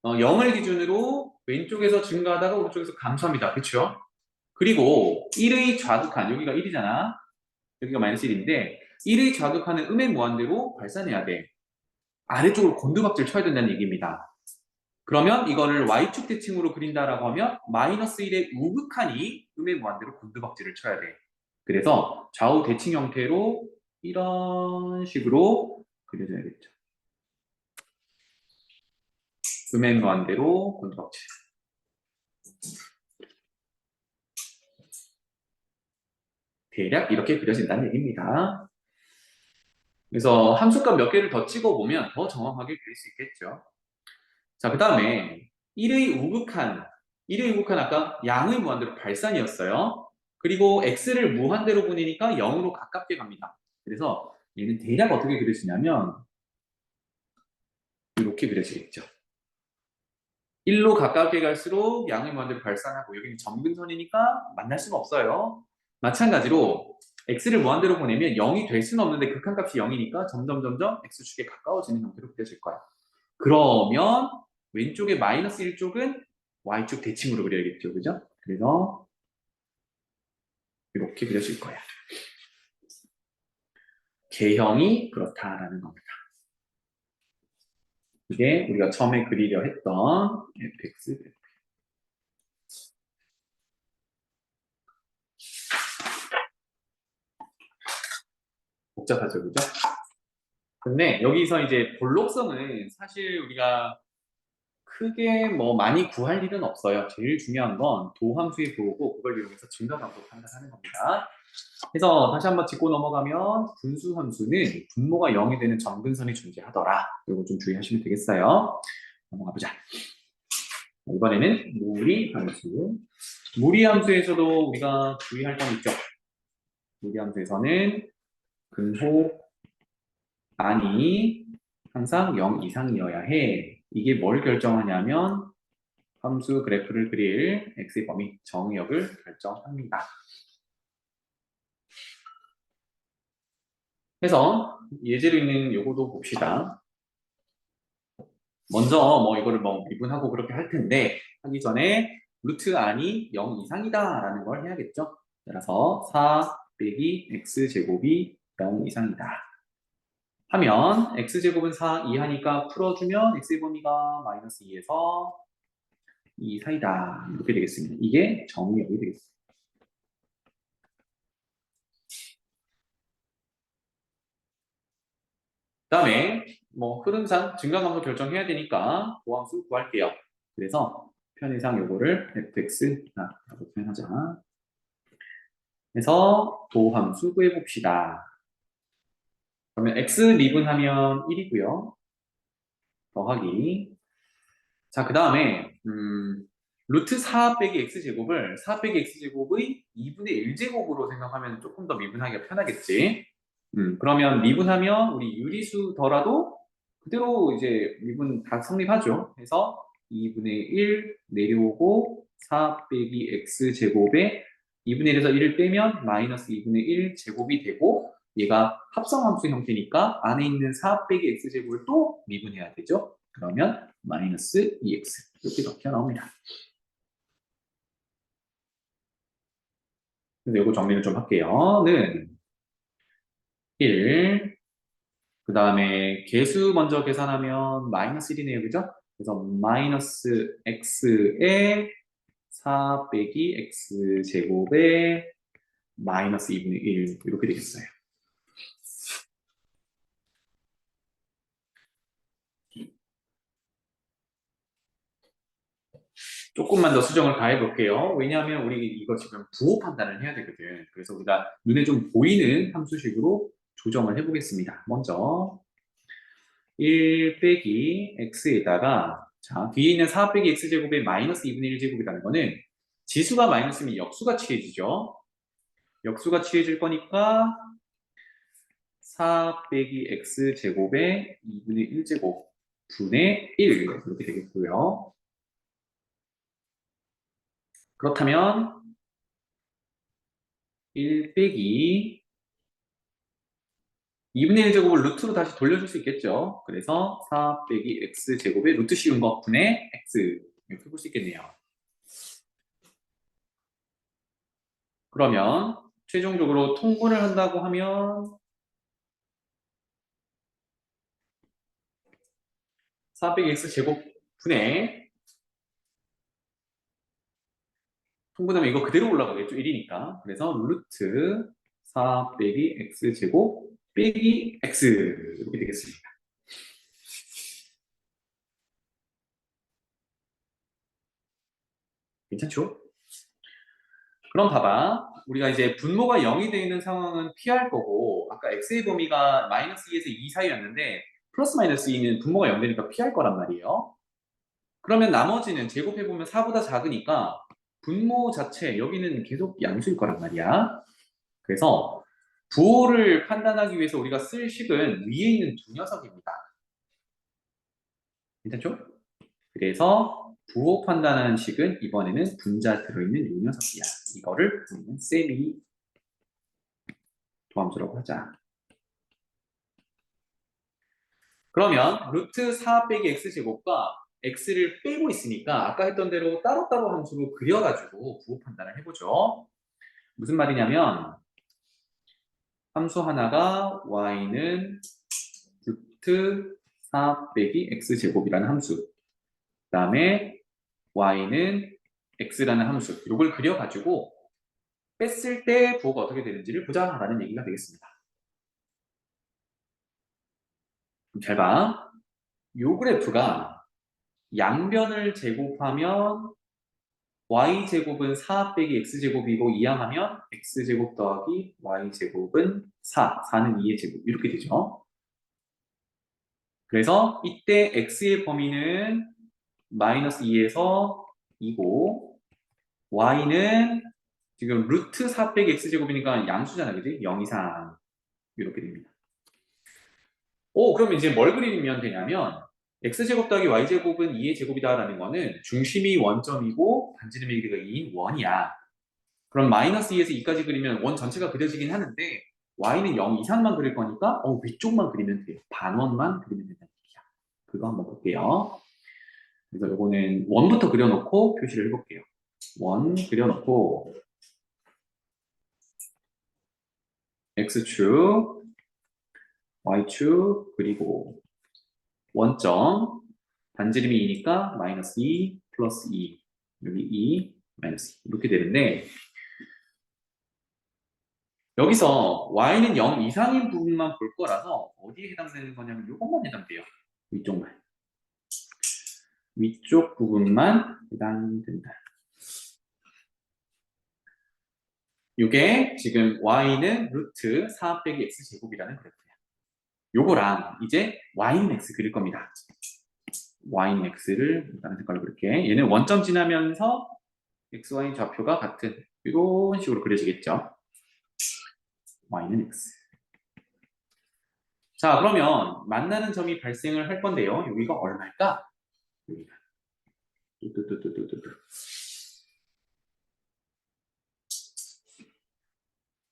0을 기준으로 왼쪽에서 증가하다가 오른쪽에서 감소합니다. 그렇죠? 그리고 1의 좌극한, 여기가 1이잖아. 여기가 마이너스 1인데 1의 좌극한은 음의 무한대로 발산해야 돼. 아래쪽으로 곤두박질 쳐야 된다는 얘기입니다. 그러면 이거를 y축 대칭으로 그린다라고 하면 마이너스 1의 우극한이 음의 무한대로 곤두박질을 쳐야 돼. 그래서 좌우 대칭 형태로 이런 식으로 그려줘야겠죠. 음의 무한대로 곤두박질. 대략 이렇게 그려진다는 얘기입니다. 그래서 함수값 몇 개를 더 찍어보면 더 정확하게 그릴 수 있겠죠. 자, 그 다음에 1의 우극한, 1의 우극한 아까 양의 무한대로 발산이었어요. 그리고 x를 무한대로 보내니까 0으로 가깝게 갑니다. 그래서 얘는 대략 어떻게 그려지냐면 이렇게 그려지겠죠. 1로 가깝게 갈수록 양의 무한대로 발산하고 여기는 점근선이니까 만날 수가 없어요. 마찬가지로 x를 무한대로 보내면 0이 될 수는 없는데 극한값이 0이니까 점점 x축에 가까워지는 형태로 그려질 거야. 그러면 왼쪽에 마이너스 1쪽은 y축 대칭으로 그려야겠죠. 그죠? 그래서 이렇게 그려질 거야. 개형이 그렇다라는 겁니다. 이게 우리가 처음에 그리려 했던 fx 그래프. 복잡하죠, 그죠? 근데 여기서 이제 볼록성은 사실 우리가 크게 뭐 많이 구할 일은 없어요. 제일 중요한 건 도함수의 부호고 그걸 이용해서 증가함수 판단하는 겁니다. 그래서 다시 한번 짚고 넘어가면 분수함수는 분모가 0이 되는 정근선이 존재하더라. 이거 좀 주의하시면 되겠어요. 넘어가 보자. 이번에는 무리함수. 무리함수에서도 우리가 주의할 건 있죠. 무리함수에서는 근호 안이 항상 0 이상이어야 해. 이게 뭘 결정하냐면 함수 그래프를 그릴 x의 범위 정의역을 결정합니다. 그래서 예제로 있는 요거도 봅시다. 먼저 뭐 이거를 뭐 미분하고 그렇게 할 텐데 하기 전에 루트 안이 0 이상이다 라는 걸 해야겠죠. 따라서 4 빼기 x제곱이 0 이상이다 하면 x제곱은 4 이하니까 풀어주면 x의 범위가 마이너스 2에서 2 사이다 이렇게 되겠습니다. 이게 정의역이 되겠습니다. 그다음에 뭐 흐름상 증가함수 결정해야 되니까 보함수 구할게요. 그래서 편의상 요거를 fx라고 표현하자. 그래서 도함수 구해 봅시다. 그러면 x 미분하면 1이고요. 더하기. 자, 그 다음에 루트 4 빼기 x제곱을 4 빼기 x제곱의 2분의 1제곱으로 생각하면 조금 더 미분하기가 편하겠지. 그러면 미분하면 우리 유리수더라도 그대로 이제 미분 다 성립하죠. 그래서 2분의 1 내려오고 4 빼기 x제곱에 2분의 1에서 1을 빼면 마이너스 2분의 1 제곱이 되고 얘가 합성함수 형태니까 안에 있는 4 빼기 x제곱을 또 미분해야 되죠. 그러면 마이너스 2x 이렇게 튀어나옵니다. 그래서 이거 정리를 좀 할게요. 는 1, 그 다음에 개수 먼저 계산하면 마이너스 1이네요. 그죠? 그래서 마이너스 x에 4 빼기 x제곱에 마이너스 2분의 1 이렇게 되겠어요. 조금만 더 수정을 가해 볼게요. 왜냐하면 우리 이거 지금 부호 판단을 해야 되거든. 그래서 우리가 눈에 좀 보이는 함수식으로 조정을 해보겠습니다. 먼저 1 빼기 x에다가 자 뒤에 있는 4 빼기 x제곱에 마이너스 2분의 1제곱이라는 거는 지수가 마이너스면 역수가 취해지죠. 역수가 취해질 거니까 4 빼기 x제곱에 2분의 1제곱 분의 1 이렇게 되겠고요. 그렇다면 1 빼기 2분의 1제곱을 루트로 다시 돌려줄 수 있겠죠. 그래서 4 빼기 x제곱에 루트 씌운 것 분의 x 이렇게 볼 수 있겠네요. 그러면 최종적으로 통분을 한다고 하면 4 빼기 x제곱 분의 통분하면 이거 그대로 올라가겠죠. 1이니까. 그래서 루트 4 빼기 x제곱 빼기 x 이렇게 되겠습니다. 괜찮죠? 그럼 봐봐. 우리가 이제 분모가 0이 되어 있는 상황은 피할 거고 아까 x의 범위가 마이너스 2에서 2 사이였는데 플러스 마이너스 2는 분모가 0 되니까 피할 거란 말이에요. 그러면 나머지는 제곱해보면 4보다 작으니까 분모 자체 여기는 계속 양수일 거란 말이야. 그래서 부호를 판단하기 위해서 우리가 쓸 식은 위에 있는 두 녀석입니다. 괜찮죠? 그래서 부호 판단하는 식은 이번에는 분자 들어있는 이 녀석이야. 이거를 우리는 세미 도함수라고 하자. 그러면 루트 4 빼기 x제곱과 x를 빼고 있으니까 아까 했던 대로 따로따로 함수로 그려가지고 부호 판단을 해보죠. 무슨 말이냐면 함수 하나가 y는 루트 4 빼기 x제곱이라는 함수 그 다음에 y는 x라는 함수 이걸 그려가지고 뺐을 때 부호가 어떻게 되는지를 보자라는 얘기가 되겠습니다. 그럼 잘 봐. 요 그래프가 양변을 제곱하면 y제곱은 4 빼기 x제곱이고 이항하면 x제곱 더하기 y제곱은 4, 4는 2의 제곱 이렇게 되죠. 그래서 이때 x의 범위는 마이너스 2에서 2고 y는 지금 루트 4 빼기 x제곱이니까 양수잖아, 그지? 0 이상 이렇게 됩니다. 그럼 이제 뭘 그리면 되냐면 x제곱 더하기 y제곱은 2의 제곱이다라는 거는 중심이 원점이고 반지름의 길이가 2인 원이야. 그럼 마이너스 2에서 2까지 그리면 원 전체가 그려지긴 하는데 y는 0 이상만 그릴 거니까 위쪽만 그리면 돼요. 반원만 그리면 된다는 얘기야. 그거 한번 볼게요. 그래서 이거는 원부터 그려놓고 표시를 해볼게요. 원 그려놓고 x축, y축, 그리고 원점 반지름이 2니까 마이너스 2 플러스 2 여기 2 마이너스 2 이렇게 되는데 여기서 y는 0 이상인 부분만 볼 거라서 어디에 해당되는 거냐면 이것만 해당돼요. 위쪽만. 위쪽 부분만 해당된다. 이게 지금 y는 루트 4 빼기 x제곱이라는 그래프야. 요거랑 이제 y는 x 그릴 겁니다. y는 x를 다른 색깔로 그릴게. 얘는 원점 지나면서 xy 좌표가 같은 이런 식으로 그려지겠죠. y는 x. 자, 그러면 만나는 점이 발생을 할 건데요. 여기가 얼마일까? 여기가. 뚜뚜뚜뚜뚜뚜.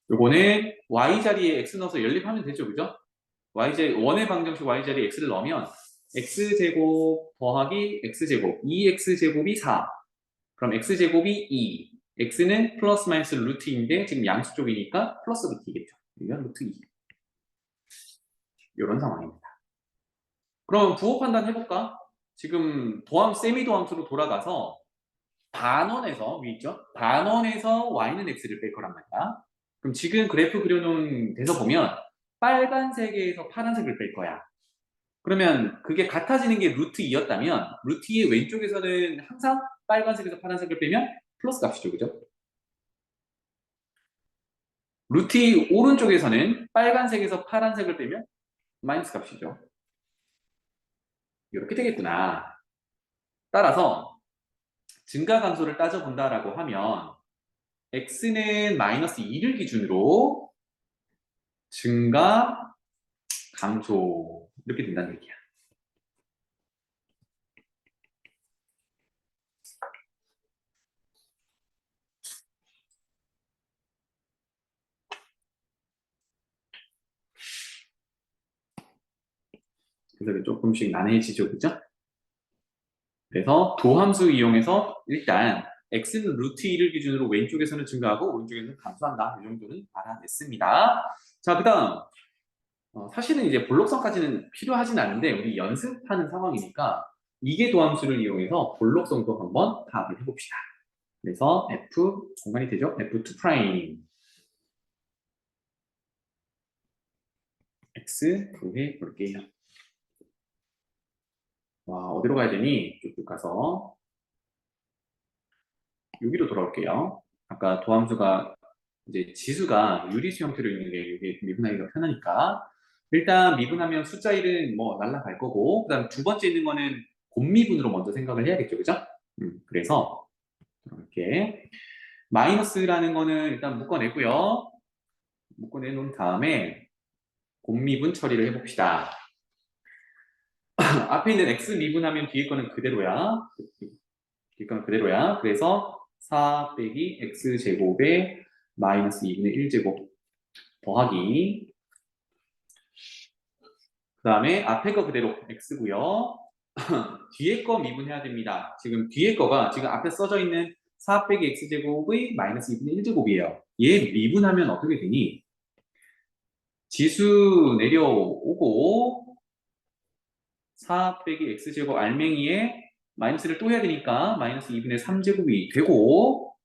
요거는 y 자리에 x 넣어서 연립하면 되죠, 그죠? 원의 방정식 y 자리에 x를 넣으면 x제곱 더하기 x제곱 2x제곱이 4. 그럼 x제곱이 2. x는 플러스 마이너스 루트인데 지금 양수 쪽이니까 플러스 루트이겠죠. 여기가 루트 2. 이런 상황입니다. 그럼 부호 판단 해볼까? 지금 세미 도함수로 돌아가서 반원에서 위 있죠? 반원에서 y는 x를 뺄 거란 말이야. 그럼 지금 그래프 그려놓은 데서 보면 빨간색에서 파란색을 뺄 거야. 그러면 그게 같아지는 게 루트 2였다면 루트 2의 왼쪽에서는 항상 빨간색에서 파란색을 빼면 플러스 값이죠, 그죠? 루트 2 오른쪽에서는 빨간색에서 파란색을 빼면 마이너스 값이죠. 이렇게 되겠구나. 따라서 증가감소를 따져본다라고 하면 x는 마이너스 2를 기준으로 증가, 감소 이렇게 된다는 얘기야. 그래서 조금씩 난해지죠, 그죠? 그래서 도함수 이용해서 일단 x는 루트 2를 기준으로 왼쪽에서는 증가하고 오른쪽에서는 감소한다. 이 정도는 알아냈습니다. 자, 그 다음 사실은 이제 볼록성까지는 필요하진 않은데 우리 연습하는 상황이니까 이게 도함수를 이용해서 볼록성도 한번 파악을 해봅시다. 그래서 f 공간이 되죠? f2' x 구해 볼게요. 와, 어디로 가야 되니? 쭉쭉 가서 여기로 돌아올게요. 아까 도함수가 이제 지수가 유리수 형태로 있는 게 이게 미분하기가 편하니까 일단 미분하면 숫자 1은 뭐 날라갈 거고 그다음 두 번째 있는 거는 곱미분으로 먼저 생각을 해야겠죠, 그죠? 그래서 이렇게 마이너스라는 거는 일단 묶어내고요. 묶어내놓은 다음에 곱미분 처리를 해봅시다. 앞에 있는 x 미분하면 뒤에 거는 그대로야. 뒤에 거는 그대로야. 그래서 4 빼기 x제곱에 마이너스 2분의 1제곱 더하기 그 다음에 앞에 거 그대로 x고요. 뒤에 거 미분해야 됩니다. 지금 뒤에 거가 지금 앞에 써져 있는 4 빼기 x제곱의 마이너스 2분의 1제곱이에요. 얘 미분하면 어떻게 되니? 지수 내려오고 4 빼기 x제곱 알맹이에 마이너스를 또 해야 되니까 마이너스 2분의 3제곱이 되고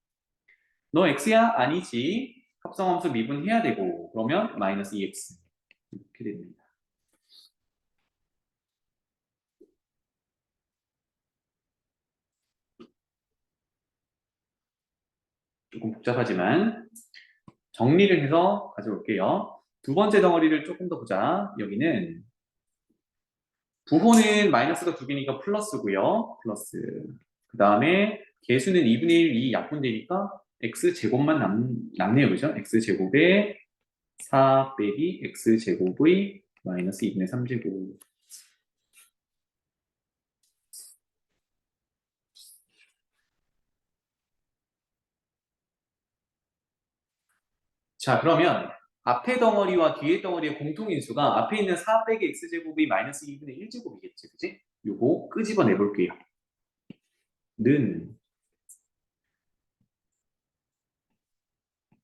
너 x야? 아니지. 합성함수 미분해야 되고 그러면 마이너스 2x 이렇게 됩니다. 조금 복잡하지만 정리를 해서 가져올게요. 두 번째 덩어리를 조금 더 보자. 여기는 부호는 마이너스가 두 개니까 플러스고요. 플러스. 그 다음에 개수는 2분의 1, 2 약분되니까 x제곱만 남네요. 그죠? x제곱에 4 빼기 x제곱의 마이너스 2분의 3제곱. 자, 그러면 앞에 덩어리와 뒤에 덩어리의 공통인수가 앞에 있는 4 빼기 x제곱이 마이너스 2분의 1제곱이겠지. 그지? 요거 끄집어내 볼게요. 는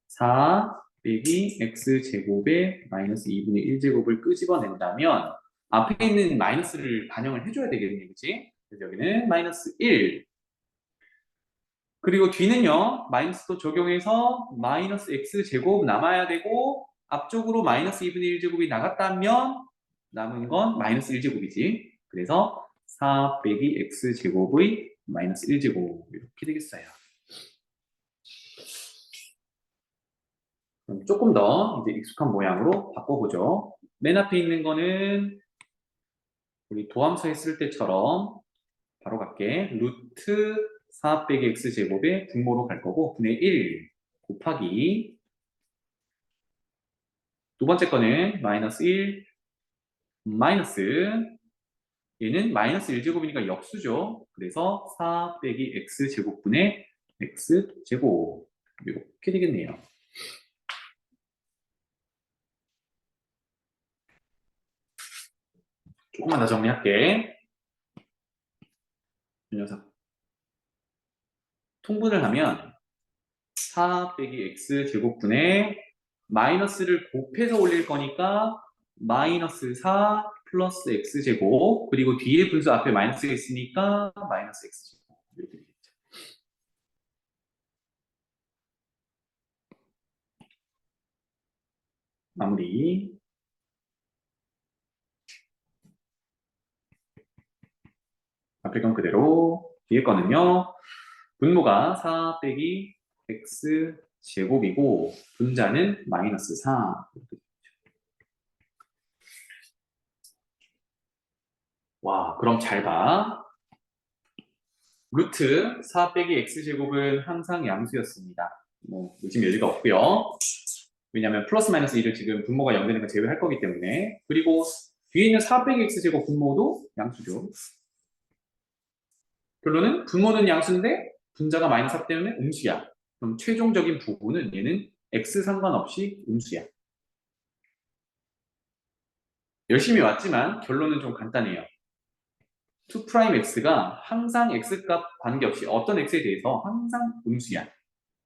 4 빼기 x제곱에 마이너스 2분의 1제곱을 끄집어낸다면 앞에 있는 마이너스를 반영을 해줘야 되겠네. 그치? 그래서 여기는 마이너스 1. 그리고 뒤는요, 마이너스도 적용해서 마이너스 x제곱 남아야 되고 앞쪽으로 마이너스 2분의 1제곱이 나갔다면 남은 건 마이너스 1제곱이지. 그래서 4 빼기 x제곱의 마이너스 1제곱 이렇게 되겠어요. 그럼 조금 더 이제 익숙한 모양으로 바꿔보죠. 맨 앞에 있는 거는 우리 도함수 했을 때처럼 바로 갈게. 루트 4 빼기 x제곱의 분모로 갈 거고 분의 1 곱하기 두 번째 거는 마이너스 1 마이너스 얘는 마이너스 1제곱이니까 역수죠. 그래서 4 빼기 x제곱분의 x제곱 이렇게 되겠네요. 조금만 더 정리할게. 이 녀석 통분을 하면 4 빼기 x제곱분의 마이너스를 곱해서 올릴 거니까 마이너스 4 플러스 x제곱 그리고 뒤에 분수 앞에 마이너스가 있으니까 마이너스 x제곱 이렇게 되겠죠. 마무리. 앞에 건 그대로 뒤에 거는요. 분모가 4 빼기 x제곱이고 분자는 마이너스 4 와, 그럼 잘 봐. 루트 4 빼기 x제곱은 항상 양수였습니다. 뭐 의심 여지가 없고요. 왜냐하면 플러스 마이너스 1을 지금 분모가 0 되는 걸 제외할 거기 때문에. 그리고 뒤에 있는 4 빼기 x제곱 분모도 양수죠. 결론은 분모는 양수인데 분자가 마이너스 4 때문에 음수야. 그럼 최종적인 부분은 얘는 x 상관없이 음수야. 열심히 왔지만 결론은 좀 간단해요. 2'x가 항상 x값 관계없이 어떤 x에 대해서 항상 음수야.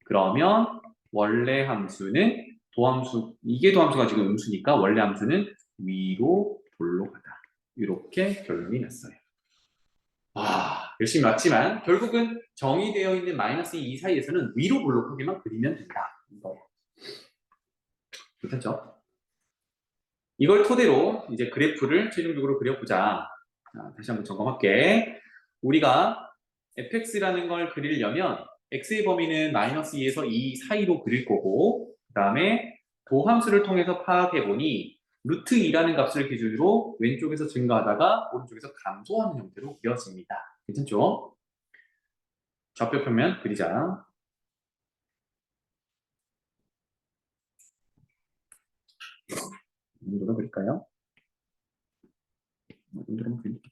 그러면 원래 함수는 도함수, 이게 도함수가 지금 음수니까 원래 함수는 위로 볼로 가다. 이렇게 결론이 났어요. 열심히 왔지만 결국은 정의되어 있는 마이너스 2 사이에서는 위로 볼로 크게만 그리면 된다. 이거. 괜찮죠? 이걸 토대로 이제 그래프를 최종적으로 그려보자. 자, 다시 한번 점검할게. 우리가 fx라는 걸 그리려면 x의 범위는 마이너스 2에서 2 사이로 그릴 거고 그 다음에 도함수를 통해서 파악해보니 루트 2라는 값을 기준으로 왼쪽에서 증가하다가 오른쪽에서 감소하는 형태로 그려집니다. 괜찮죠? 좌표 평면 그리자. 이 정도로 그릴까요? 이 정도로 그릴게요.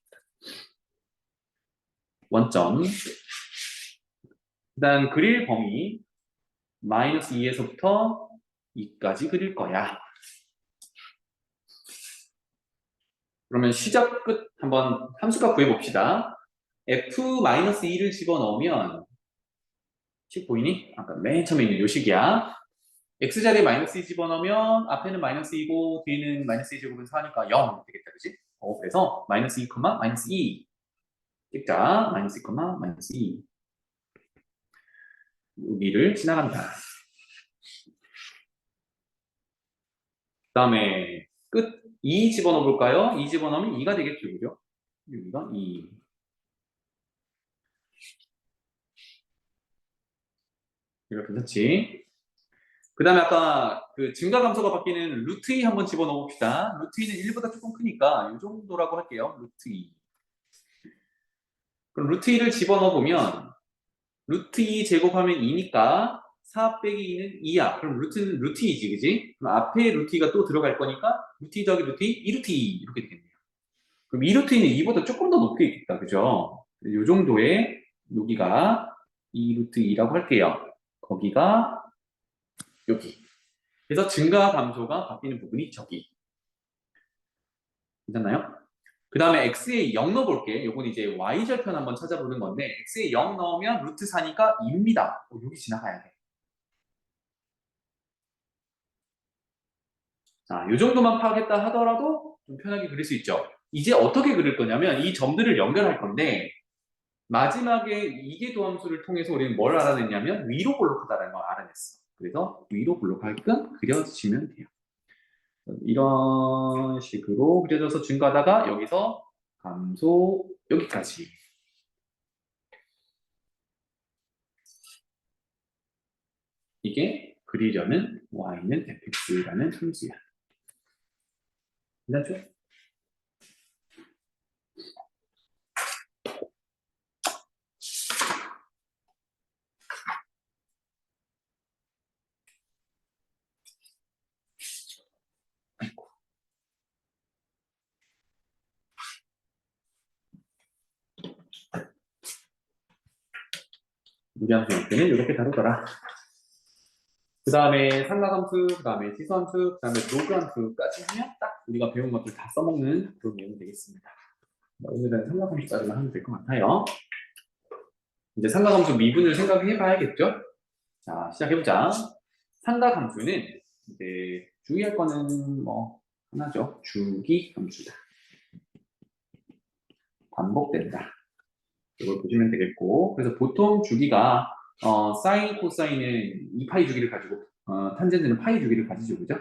원점. 일단 그릴 범위 마이너스 2에서부터 2까지 그릴 거야. 그러면 시작 끝 한번 함수값 구해봅시다. f-2를 집어넣으면 식 보이니? 아까 맨 처음에 있는 요 식이야. x자리에 마이너스 2 집어넣으면 앞에는 마이너스 2고 뒤에는 마이너스 2 제곱은 4니까 0 되겠다. 그지? 그래서 마이너스 2, 마이너스 2 찍자. 마이너스 2, 마이너스 2 여기를 지나간다. 그 다음에 끝 2 집어넣어 볼까요? 2 집어넣으면 2가 되겠죠. 그죠? 여기가 2. 이거 괜찮지? 그 다음에 아까 그 증가 감소가 바뀌는 루트 2 한번 집어넣어 봅시다. 루트 2는 1보다 조금 크니까 이 정도라고 할게요. 루트 2. 그럼 루트 2를 집어넣어 보면 루트 2 제곱하면 2니까 4 빼기 2는 2야. 그럼 루트는 루트 2지, 그지? 그럼 앞에 루트 2가 또 들어갈 거니까 루트 2 더하기 루트 2, 2루트 2 이렇게 되겠네요. 그럼 2루트 2는 2보다 조금 더 높게 있겠다, 그죠? 이 정도의 여기가 2루트 2라고 할게요. 거기가 여기. 그래서 증가 감소가 바뀌는 부분이 저기. 괜찮나요? 그 다음에 x에 0 넣어볼게. 요건 이제 y절편 한번 찾아보는 건데 x에 0 넣으면 루트 4니까 2입니다. 여기 지나가야 돼. 자, 요 정도만 파악했다 하더라도 좀 편하게 그릴 수 있죠. 이제 어떻게 그릴 거냐면 이 점들을 연결할 건데 마지막에 이계 도함수를 통해서 우리는 뭘 알아냈냐면 위로 볼록하다는 걸 알아냈어. 그래서 위로 볼록하게끔 그려주시면 돼요. 이런 식으로 그려져서 증가하다가 여기서 감소 여기까지. 이게 그리려는 y는 fx라는 함수야. 괜찮죠? 무리함수한테는 이렇게 다루더라. 그 다음에 삼각함수, 그 다음에 치수함수, 그 다음에 로그함수까지 하면 딱 우리가 배운 것들 다 써먹는 그런 내용이 되겠습니다. 오늘은 삼각함수까지만 하면 될 것 같아요. 이제 삼각함수 미분을 생각해 봐야겠죠? 자, 시작해보자. 삼각함수는 이제 주의할 거는 뭐 하나죠. 주기함수다. 반복된다. 이걸 보시면 되겠고, 그래서 보통 주기가 사인, 코사인은 2파이 주기를 가지고 탄젠트는 파이 주기를 가지죠, 그죠?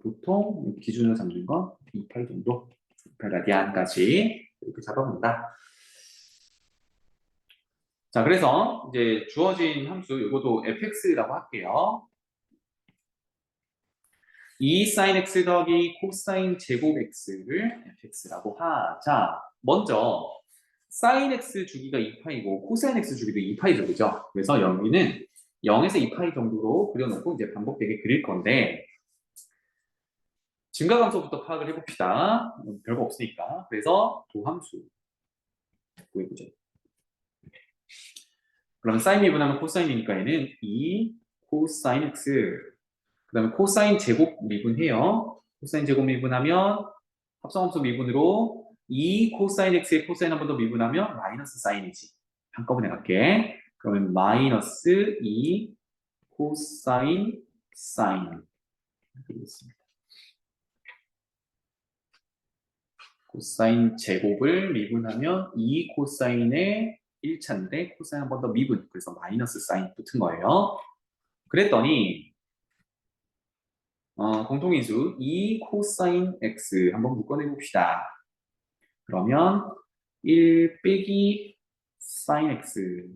보통 기준으로 잡는 건 2파이 정도, 2파이 라디안까지 이렇게 잡아본다. 자, 그래서 이제 주어진 함수, 이것도 fx라고 할게요. 2 sin x 더하기 코사인 제곱 x를 fx라고 하자. 먼저 sin x 주기가 2파이고 코사인 x 주기도 2파이죠, 그죠? 그래서 여기는 0에서 2파이 정도로 그려놓고 이제 반복되게 그릴 건데 증가감소부터 파악을 해봅시다. 별거 없으니까. 그래서 도함수 구해보죠. 그럼 sin 미분하면 코사인이니까 얘는 2 코사인 x 그 다음에 코사인 제곱 미분해요. 코사인 제곱 미분하면 합성함수 미분으로 2 코사인 x의 코사인 한 번 더 미분하면 마이너스 사인이지. 한꺼번에 갈게. 그러면 마이너스 2 코사인 사인 되겠습니다. 코사인 제곱을 미분하면 2 코사인의 1차인데 코사인 한 번 더 미분. 그래서 마이너스 사인 붙은 거예요. 그랬더니 공통인수 2 코사인 x 한번 묶어내 봅시다. 그러면 1 빼기 사인 x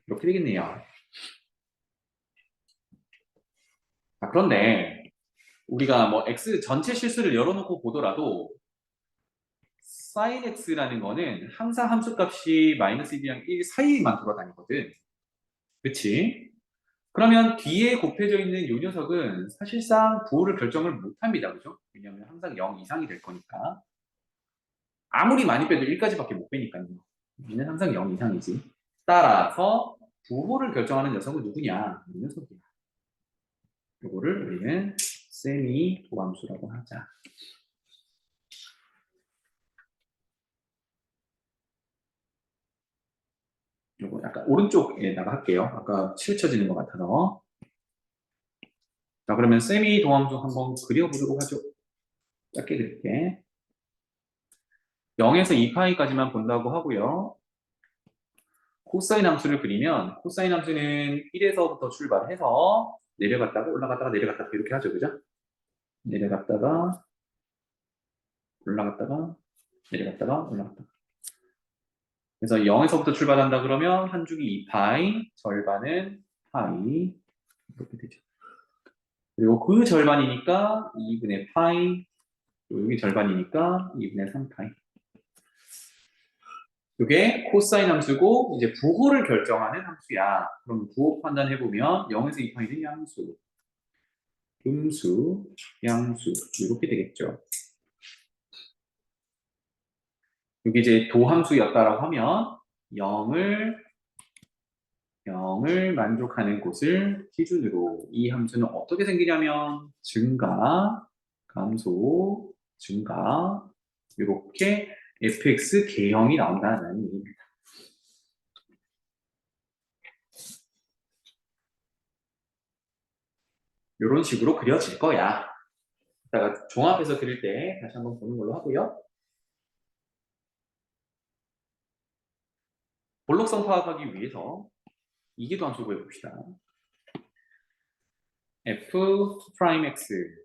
이렇게 되겠네요. 자, 그런데 우리가 뭐 x 전체 실수를 열어놓고 보더라도 사인 x라는 거는 항상 함수값이 마이너스 1이랑 1 사이만 돌아다니거든. 그치? 그러면 뒤에 곱해져 있는 이 녀석은 사실상 부호를 결정을 못합니다. 그죠? 왜냐하면 항상 0 이상이 될 거니까. 아무리 많이 빼도 1까지밖에 못 빼니까요. 얘는 항상 0 이상이지. 따라서 부호를 결정하는 녀석은 누구냐? 이 녀석이야. 이거를 우리는 세미 도함수라고 하자. 이거 약간 오른쪽에다가 할게요. 아까 치우쳐지는 것 같아서. 자, 그러면 세미 도함수 한번 그려보도록 하죠. 짧게 그릴게. 0에서 2파이까지만 본다고 하고요. 코사인 함수를 그리면 코사인 함수는 1에서부터 출발해서 내려갔다가 올라갔다가 내려갔다가 이렇게 하죠. 그죠? 내려갔다가 올라갔다가 내려갔다가 올라갔다가 그래서 0에서부터 출발한다 그러면 한 주기 2파이 절반은 파이 이렇게 되죠. 그리고 그 절반이니까 2분의 파이, 그리고 여기 절반이니까 2분의 3파이. 이게 코사인 함수고 이제 부호를 결정하는 함수야. 그럼 부호 판단해보면 0에서 2파이는 양수, 음수, 양수 이렇게 되겠죠. 여기 이제 도함수였다라고 하면 0을 만족하는 곳을 기준으로 이 함수는 어떻게 생기냐면 증가, 감소, 증가 이렇게 fx 개형이 나온다는 얘기입니다. 이런 식으로 그려질 거야. 이따가 종합해서 그릴 때 다시 한번 보는 걸로 하고요. 볼록성 파악하기 위해서 이기도 함수 구해봅시다. f'(x)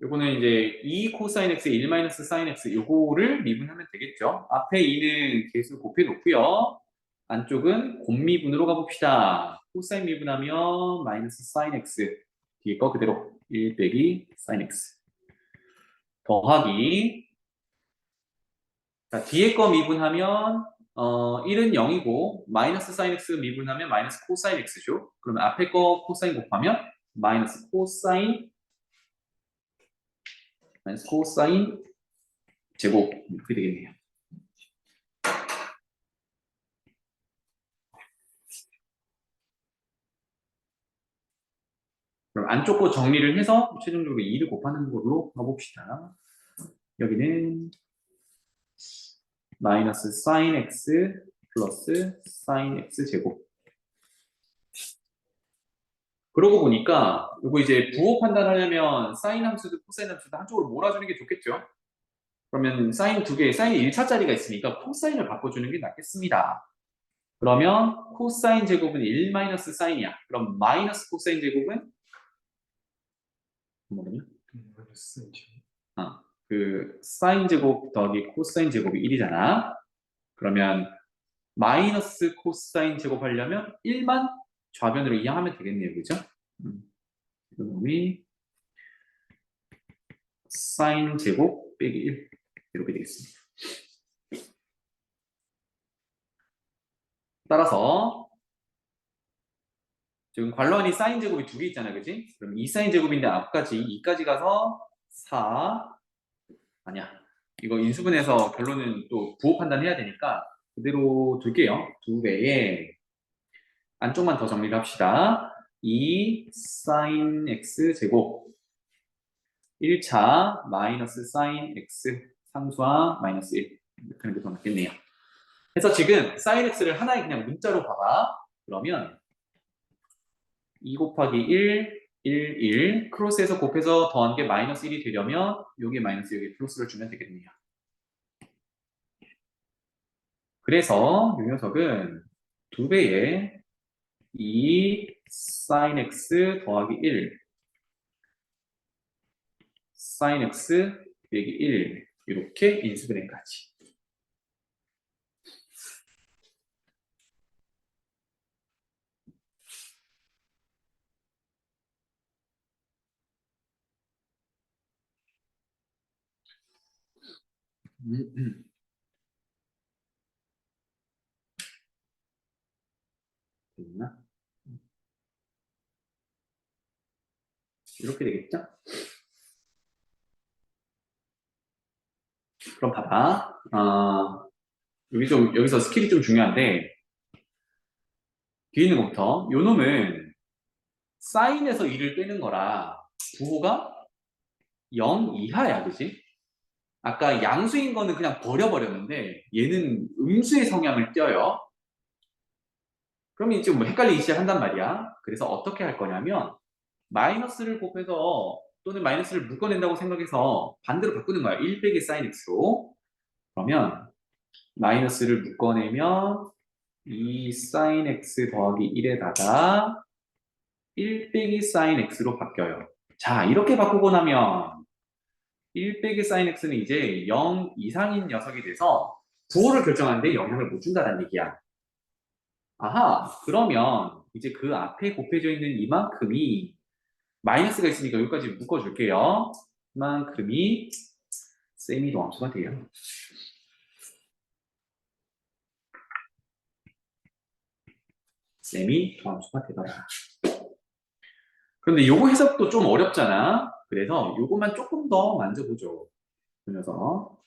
요거는 이제 2 코사인 x, 1 마이너스 사인 x 요거를 미분하면 되겠죠. 앞에 2는 계수 곱해 놓고요. 안쪽은 곱미분으로 가봅시다. 코사인 미분하면 마이너스 사인 x 뒤에 거 그대로 1 빼기 사인 x 더하기 자, 뒤에 거 미분하면 1은 0이고 마이너스 사인 x 미분하면 마이너스 코사인 x죠. 그러면 앞에 거 코사인 곱하면 마이너스 코사인 제곱 이렇게 되겠네요. 그럼 안쪽 거 정리를 해서 최종적으로 2를 곱하는 걸로 가봅시다. 여기는 마이너스 사인 x 플러스 사인 x 제곱. 그러고 보니까 이거 이제 부호 판단하려면 사인 함수도 코사인 함수도 한쪽으로 몰아주는 게 좋겠죠. 그러면 사인 두 개, 사인 1차짜리가 있으니까 코사인을 바꿔주는 게 낫겠습니다. 그러면 코사인 제곱은 1 마이너스 사인이야. 그럼 마이너스 코사인 제곱은 뭐냐? 그 사인 제곱 더하기 코사인 제곱이 1이잖아. 그러면 마이너스 코사인 제곱 하려면 1만 좌변으로 이항하면 되겠네요. 그죠? 이놈이 사인 제곱 빼기 1 이렇게 되겠습니다. 따라서 지금 괄호한이 사인 제곱이 두 개 있잖아요. 그지? 그럼 2 사인 제곱인데 앞까지 2까지 가서 4 아니야. 이거 인수분해서 결론은 또 부호 판단해야 되니까 그대로 둘게요. 두 배에 안쪽만 더 정리를 합시다. 2 사인 x 제곱 1차 마이너스 사인 x 상수항 마이너스 1 이렇게 하는 게 더 낫겠네요. 그래서 지금 사인 x를 하나의 그냥 문자로 봐봐. 그러면 2 곱하기 1, 1, 1 크로스해서 곱해서 더한 게 마이너스 1이 되려면 여기 마이너스 여기 플러스를 주면 되겠네요. 그래서 이 녀석은 2배에 2 sin x 더하기 1 sin x 빼기 1 이렇게 인수분해까지. 됐나? 이렇게 되겠죠? 그럼 봐봐. 여기서 스킬이 좀 중요한데 뒤에 있는 것부터 요 놈은 사인에서 1을 빼는 거라 부호가 0 이하야, 그지? 아까 양수인 거는 그냥 버려버렸는데 얘는 음수의 성향을 띄어요. 그러면 이제 뭐 헷갈리기 시작한단 말이야. 그래서 어떻게 할 거냐면 마이너스를 곱해서 또는 마이너스를 묶어낸다고 생각해서 반대로 바꾸는 거야. 1 빼기 사인 x로. 그러면 마이너스를 묶어내면 2 사인 x 더하기 1에다가 1 빼기 사인 x로 바뀌어요. 자, 이렇게 바꾸고 나면 1 빼기 사인 x는 이제 0 이상인 녀석이 돼서 부호를 결정하는데 영향을 못 준다는 얘기야. 아하, 그러면 이제 그 앞에 곱해져 있는 이만큼이 마이너스가 있으니까 여기까지 묶어줄게요. 이만큼이 세미도함수가 돼요. 세미도함수가 되더라. 그런데 요거 해석도 좀 어렵잖아. 그래서 요것만 조금 더 만져보죠. 그 녀석.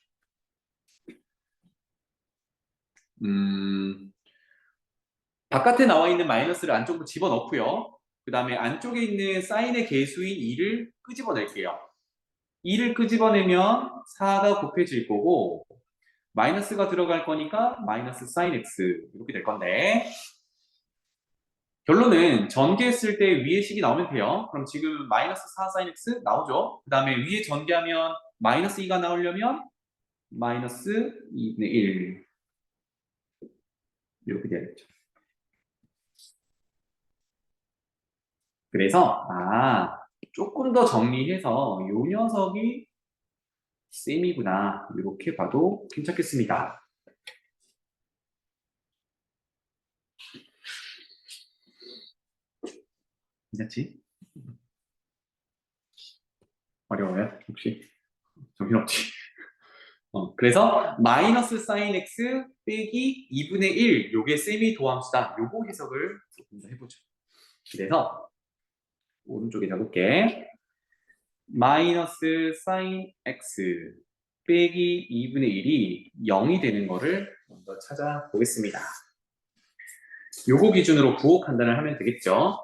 바깥에 나와 있는 마이너스를 안쪽으로 집어넣고요. 그 다음에 안쪽에 있는 사인의 개수인 2를 끄집어낼게요. 2를 끄집어내면 4가 곱해질 거고 마이너스가 들어갈 거니까 마이너스 사인 x 이렇게 될 건데 결론은 전개했을 때 위에 식이 나오면 돼요. 그럼 지금 마이너스 4 사인 x 나오죠. 그 다음에 위에 전개하면 마이너스 2가 나오려면 마이너스 2분의 1 이렇게 돼야겠죠. 그래서 조금 더 정리해서 요 녀석이 셈이구나 이렇게 봐도 괜찮겠습니다. 괜찮지? 어려워요? 혹시? 정신없지? 그래서 마이너스 사인 x 빼기 2분의 1 요게 세미 도함수다. 요거 해석을 조금 더 해보죠. 그래서 오른쪽에 적을게. 마이너스 사인 x 빼기 2분의 1이 0이 되는 거를 먼저 찾아보겠습니다. 요거 기준으로 부호 판단을 하면 되겠죠.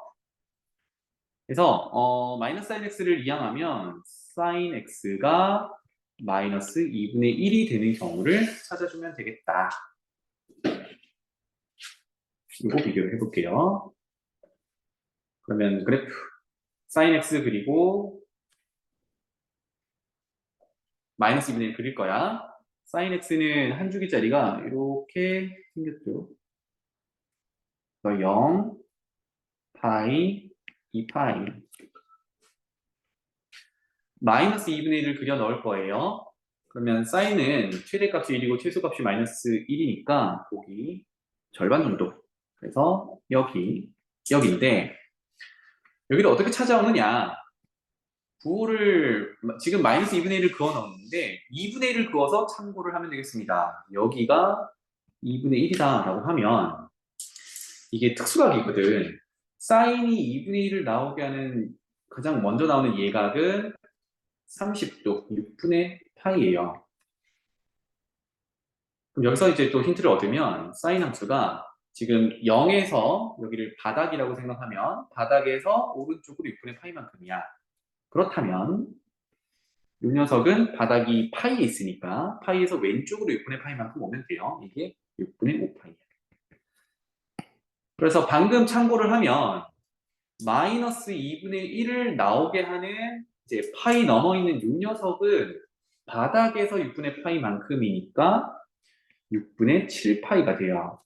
그래서 마이너스 사인 x를 이항하면 사인 x가 마이너스 2분의 1이 되는 경우를 찾아주면 되겠다. 이거 비교를 해볼게요. 그러면 그래프 사인 x 그리고 마이너스 2분의 1 그릴 거야. 사인 x는 한 주기짜리가 이렇게 생겼죠. 0, 파이, 2파이. 마이너스 2분의 1을 그려 넣을 거예요. 그러면 사인은 최대값이 1이고 최소값이 마이너스 1이니까 보기 절반 정도. 그래서 여기인데 여기를 어떻게 찾아오느냐. 부호를 지금 마이너스 2분의 1을 그어 넣었는데 2분의 1을 그어서 참고를 하면 되겠습니다. 여기가 2분의 1이다 라고 하면 이게 특수각이거든. 사인이 2분의 1을 나오게 하는 가장 먼저 나오는 예각은 30도, 6분의 파이예요. 그럼 여기서 이제 또 힌트를 얻으면 사인 함수가 지금 0에서 여기를 바닥이라고 생각하면 바닥에서 오른쪽으로 6분의 파이만큼이야. 그렇다면 이 녀석은 바닥이 파이에 있으니까 파이에서 왼쪽으로 6분의 파이만큼 오면 돼요. 이게 6분의 5파이야. 그래서 방금 참고를 하면 마이너스 2분의 1을 나오게 하는 이제 파이 넘어 있는 이 녀석은 바닥에서 6분의 파이만큼이니까 6분의 7파이가 돼요.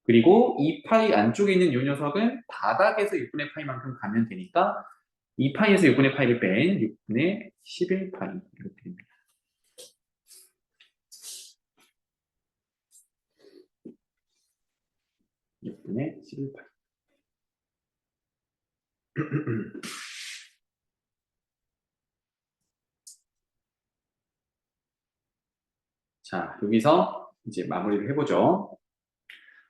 그리고 2파이 안쪽에 있는 이 녀석은 바닥에서 6분의 파이만큼 가면 되니까 2파이에서 6분의 파이를 뺀 6분의 11파이 이렇게 됩니다. 6분의 11파이. 자, 여기서 이제 마무리를 해보죠.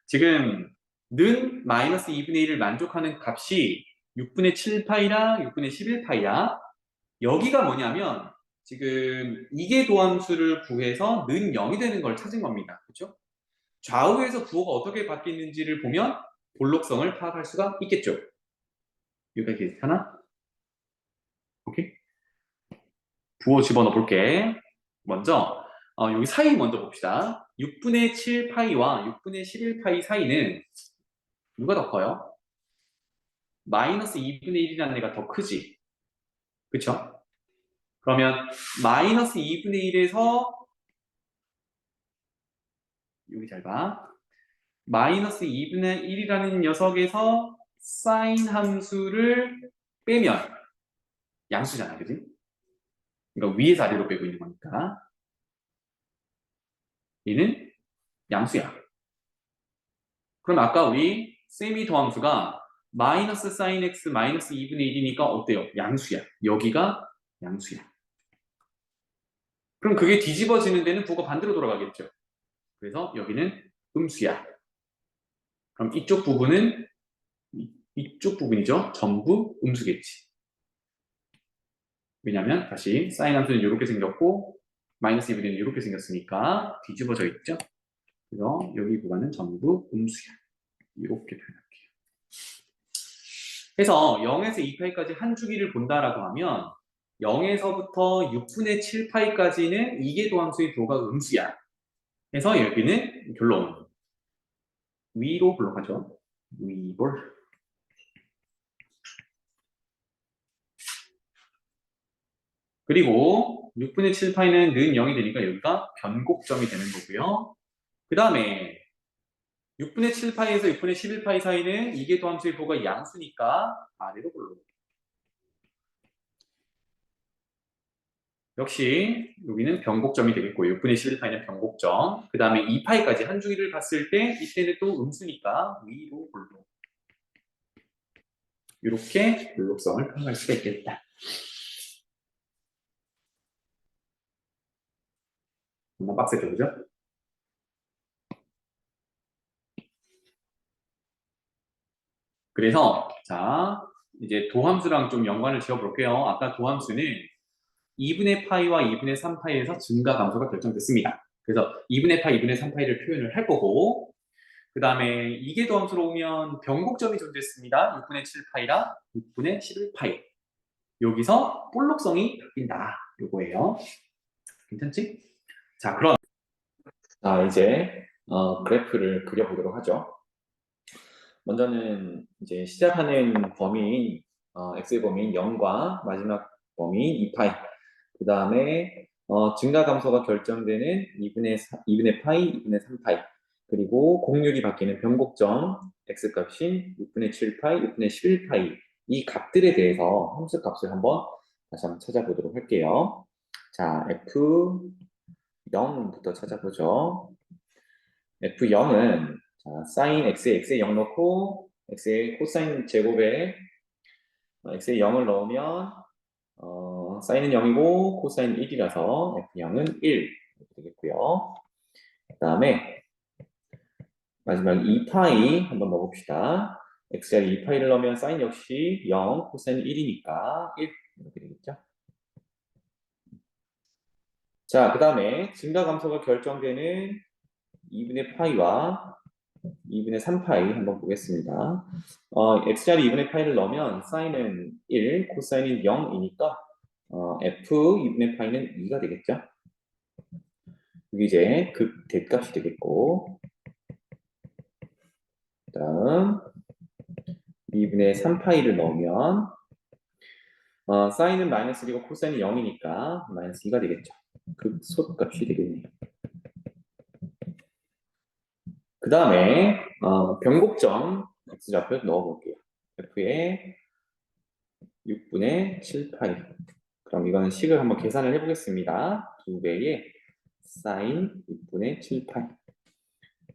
지금 는 마이너스 2분의 1을 만족하는 값이 6분의 7파이랑 6분의 11파이야. 여기가 뭐냐면 지금 이계 도함수를 구해서 는 0이 되는 걸 찾은 겁니다. 그렇죠? 좌우에서 부호가 어떻게 바뀌는지를 보면 볼록성을 파악할 수가 있겠죠. 여기까지 괜찮아? 오케이? 부호 집어넣어 볼게. 먼저 여기 사이 먼저 봅시다. 6분의 7파이와 6분의 11파이 사이는 누가 더 커요? 마이너스 2분의 1이라는 애가 더 크지. 그쵸? 그러면 마이너스 2분의 1에서 여기 잘 봐. 마이너스 2분의 1이라는 녀석에서 사인 함수를 빼면 양수잖아, 그지? 그러니까 위에서 아래로 빼고 있는 거니까 얘는 양수야. 그럼 아까 우리 세미 도함수가 마이너스 사인 x 마이너스 2분의 1이니까 어때요? 양수야. 여기가 양수야. 그럼 그게 뒤집어지는 데는 부호가 반대로 돌아가겠죠. 그래서 여기는 음수야. 그럼 이쪽 부분은 이쪽 부분이죠. 전부 음수겠지. 왜냐면 다시 사인 함수는 이렇게 생겼고 마이너스 2분의 1은 이렇게 생겼으니까 뒤집어져 있죠. 그래서 여기 구간은 전부 음수야. 이렇게 표현할게요. 그래서 0에서 2파이까지 한 주기를 본다라고 하면 0에서부터 6분의 7파이까지는 이계도함수의 부호가 음수야. 그래서 여기는 결론. 위로 불러가죠. 위볼. 그리고 6분의 7파이는 는 0이 되니까 여기가 변곡점이 되는 거고요. 그 다음에 6분의 7파이에서 6분의 11파이 사이는 이계도함수의 부호가 양수니까 아래로 불러. 역시 여기는 변곡점이 되겠고 6분의 11파이는 변곡점. 그 다음에 2파이까지 한 주기를 봤을 때 이때는 또 음수니까 위로 볼록. 이렇게 볼록성을 표현할 수가 있겠다. 정말 빡세죠, 그죠? 그래서 자 이제 도함수랑 좀 연관을 지어볼게요. 아까 도함수는 2분의 파이와 2분의 3파이에서 증가 감소가 결정됐습니다. 그래서 2분의 파이, 2분의 3파이를 표현을 할 거고 그 다음에 이계도함수로 오면 변곡점이 존재했습니다. 6분의 7파이랑 6분의 11파이. 여기서 볼록성이 바뀐다. 요거예요. 괜찮지? 자, 그럼 이제 그래프를 그려보도록 하죠. 먼저는 이제 시작하는 범위인 x의 범위인 0과 마지막 범위인 2파이. 그 다음에 증가 감소가 결정되는 2분의 파이, 2분의 3파이. 그리고 공률이 바뀌는 변곡점 x 값인 6분의 7파이, 6분의 11파이. 이 값들에 대해서 함수 값을 다시 한번 찾아보도록 할게요. 자, F0부터 찾아보죠. F0은 사인 x에 0 넣고 x의 코사인 제곱에 x에 0을 넣으면 사인은 0이고 코사인 1이라서 F0은 1 이렇게 되겠고요. 그 다음에 마지막 2파이 한번 넣어봅시다. x자리 2파이를 넣으면 사인 역시 0, 코사인 1이니까 1 이렇게 되겠죠. 자, 그 다음에 증가 감소가 결정되는 2분의 파이와 2분의 3파이 한번 보겠습니다. x자리 2분의 파이를 넣으면 사인은 1, 코사인은 0이니까 f 2분의 파이는 2가 되겠죠. 이게 이제 극 대값이 되겠고 그 다음 2분의 3파이를 넣으면 사인은 마이너스 1이고 코사인은 0이니까 마이너스 2가 되겠죠. 극소값이 되겠네요. 그 다음에 변곡점 x좌표 넣어볼게요. f에 6분의 7파이. 그럼 이거는 식을 한번 계산을 해보겠습니다. 2배의 사인 6분의 7파이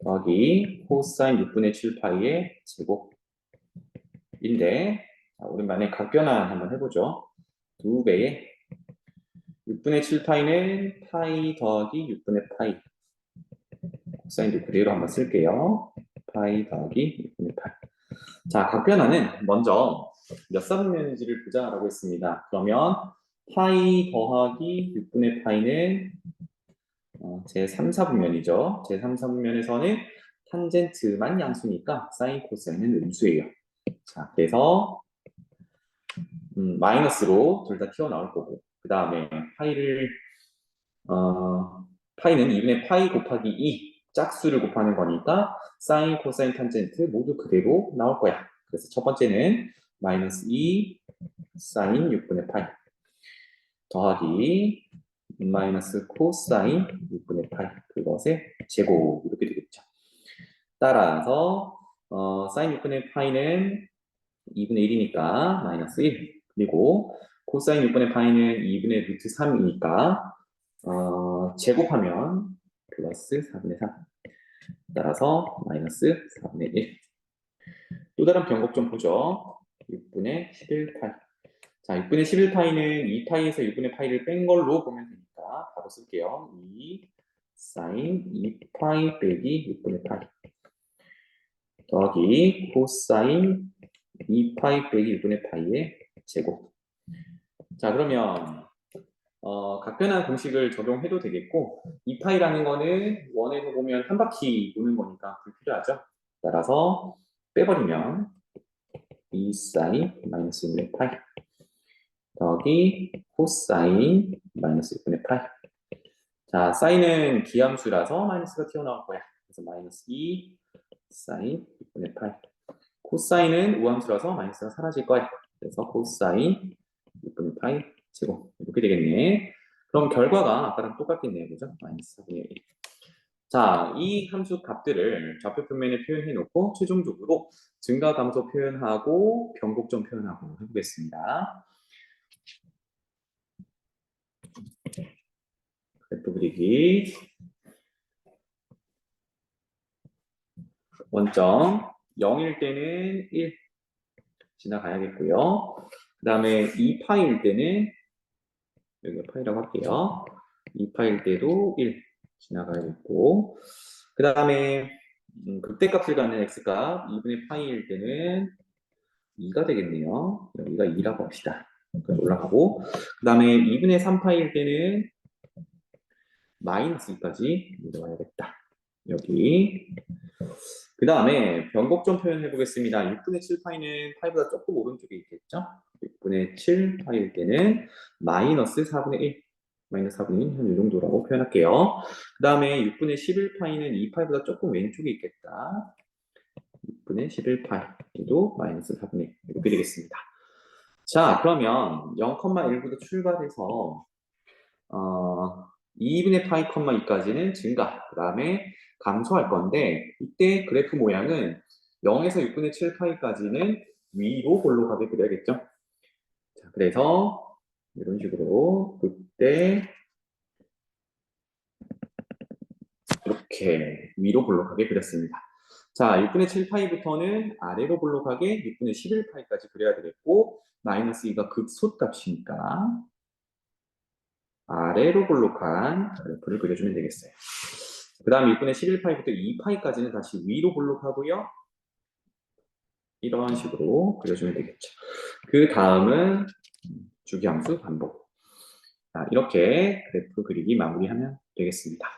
더하기 코사인 6분의 7파이의 제곱인데 오랜만에 각변환 한번 해보죠. 2배의 6분의 7파이는 파이 더하기 6분의 파이 코사인도 그대로 한번 쓸게요. 파이 더하기 6분의 파이. 자, 각변환은 먼저 몇 사분면인지를 보자라고 했습니다. 그러면 파이 더하기 6분의 파이는 제 3, 4분면이죠. 제 3, 4분면에서는 탄젠트만 양수니까 사인, 코사인은 음수예요. 자, 그래서 마이너스로 둘 다 튀어나올 거고 그 다음에 파이는 2분의 파이 곱하기 2 짝수를 곱하는 거니까 사인, 코사인, 탄젠트 모두 그대로 나올 거야. 그래서 첫 번째는 마이너스 2 사인 6분의 파이 더하기 마이너스 코사인 6분의 파이 그것의 제곱 이렇게 되겠죠. 따라서 사인 6분의 파이는 2분의 1이니까 마이너스 1 그리고 코사인 6분의 파이는 2분의 루트 3이니까 제곱하면 플러스 4분의 3 따라서 마이너스 4분의 1. 또 다른 변곡 좀 보죠. 6분의 11파이. 자, 6분의 11파이는 2파이에서 6분의 파이를 뺀 걸로 보면 되니까 바로 쓸게요. 2 사인 2파이 빼기 6분의 파이 더하기 코사인 2파이 빼기 6분의 파이의 제곱. 자, 그러면 각변환 공식을 적용해도 되겠고 2파이라는 거는 원에서 보면 한 바퀴 도는 거니까 불필요하죠. 따라서 빼버리면 2 사인 마이너스 6분의 파이 더하기 코사인 마이너스 6분의 파이. 자, 사인은 기함수라서 마이너스가 튀어나올 거야. 그래서 마이너스 2 사인 6분의 파이. 코사인은 우함수라서 마이너스가 사라질 거야. 그래서 코사인 6분의 파이 제곱. 이렇게 되겠네. 그럼 결과가 아까랑 똑같겠네요. 그죠? 마이너스 4분의 1. 자, 이 함수 값들을 좌표 표면에 표현해 놓고 최종적으로 증가 감소 표현하고 변곡점 표현하고 해보겠습니다. 그래프 그리기. 원점 0일 때는 1 지나가야겠고요. 그 다음에 2파일 때는 여기 파이라고 할게요. 2파일 때도 1 지나가야겠고 그 다음에 극대값을 갖는 x값 2분의 파이일 때는 2가 되겠네요. 여기가 2라고 합시다. 올라가고 그 다음에 2분의 3파일 때는 마이너스 2까지 내려와야겠다. 여기 그 다음에 변곡점 표현해 보겠습니다. 6분의 7파이는 파이보다 조금 오른쪽에 있겠죠? 6분의 7파일 때는 마이너스 4분의 1 마이너스 4분의 1 한 이 정도라고 표현할게요. 그 다음에 6분의 11파이는 2파이보다 조금 왼쪽에 있겠다. 6분의 11파이도 마이너스 4분의 1 이렇게 되겠습니다. 자, 그러면 0,1부터 출발해서 2분의 파이, 2까지는 증가, 그 다음에 감소할 건데 이때 그래프 모양은 0에서 6분의 7파이까지는 위로 올라가게 그려야겠죠. 자, 그래서 이런 식으로 그때 이렇게 위로 볼록하게 그렸습니다. 자, 6분의 7파이부터는 아래로 볼록하게 6분의 11파이까지 그려야 되겠고 마이너스 2가 극소값이니까 아래로 볼록한 그래프를 그려주면 되겠어요. 그 다음 6분의 11파이부터 2파이까지는 다시 위로 볼록하고요. 이런 식으로 그려주면 되겠죠. 그 다음은 주기함수 반복. 자, 이렇게 그래프 그리기 마무리하면 되겠습니다.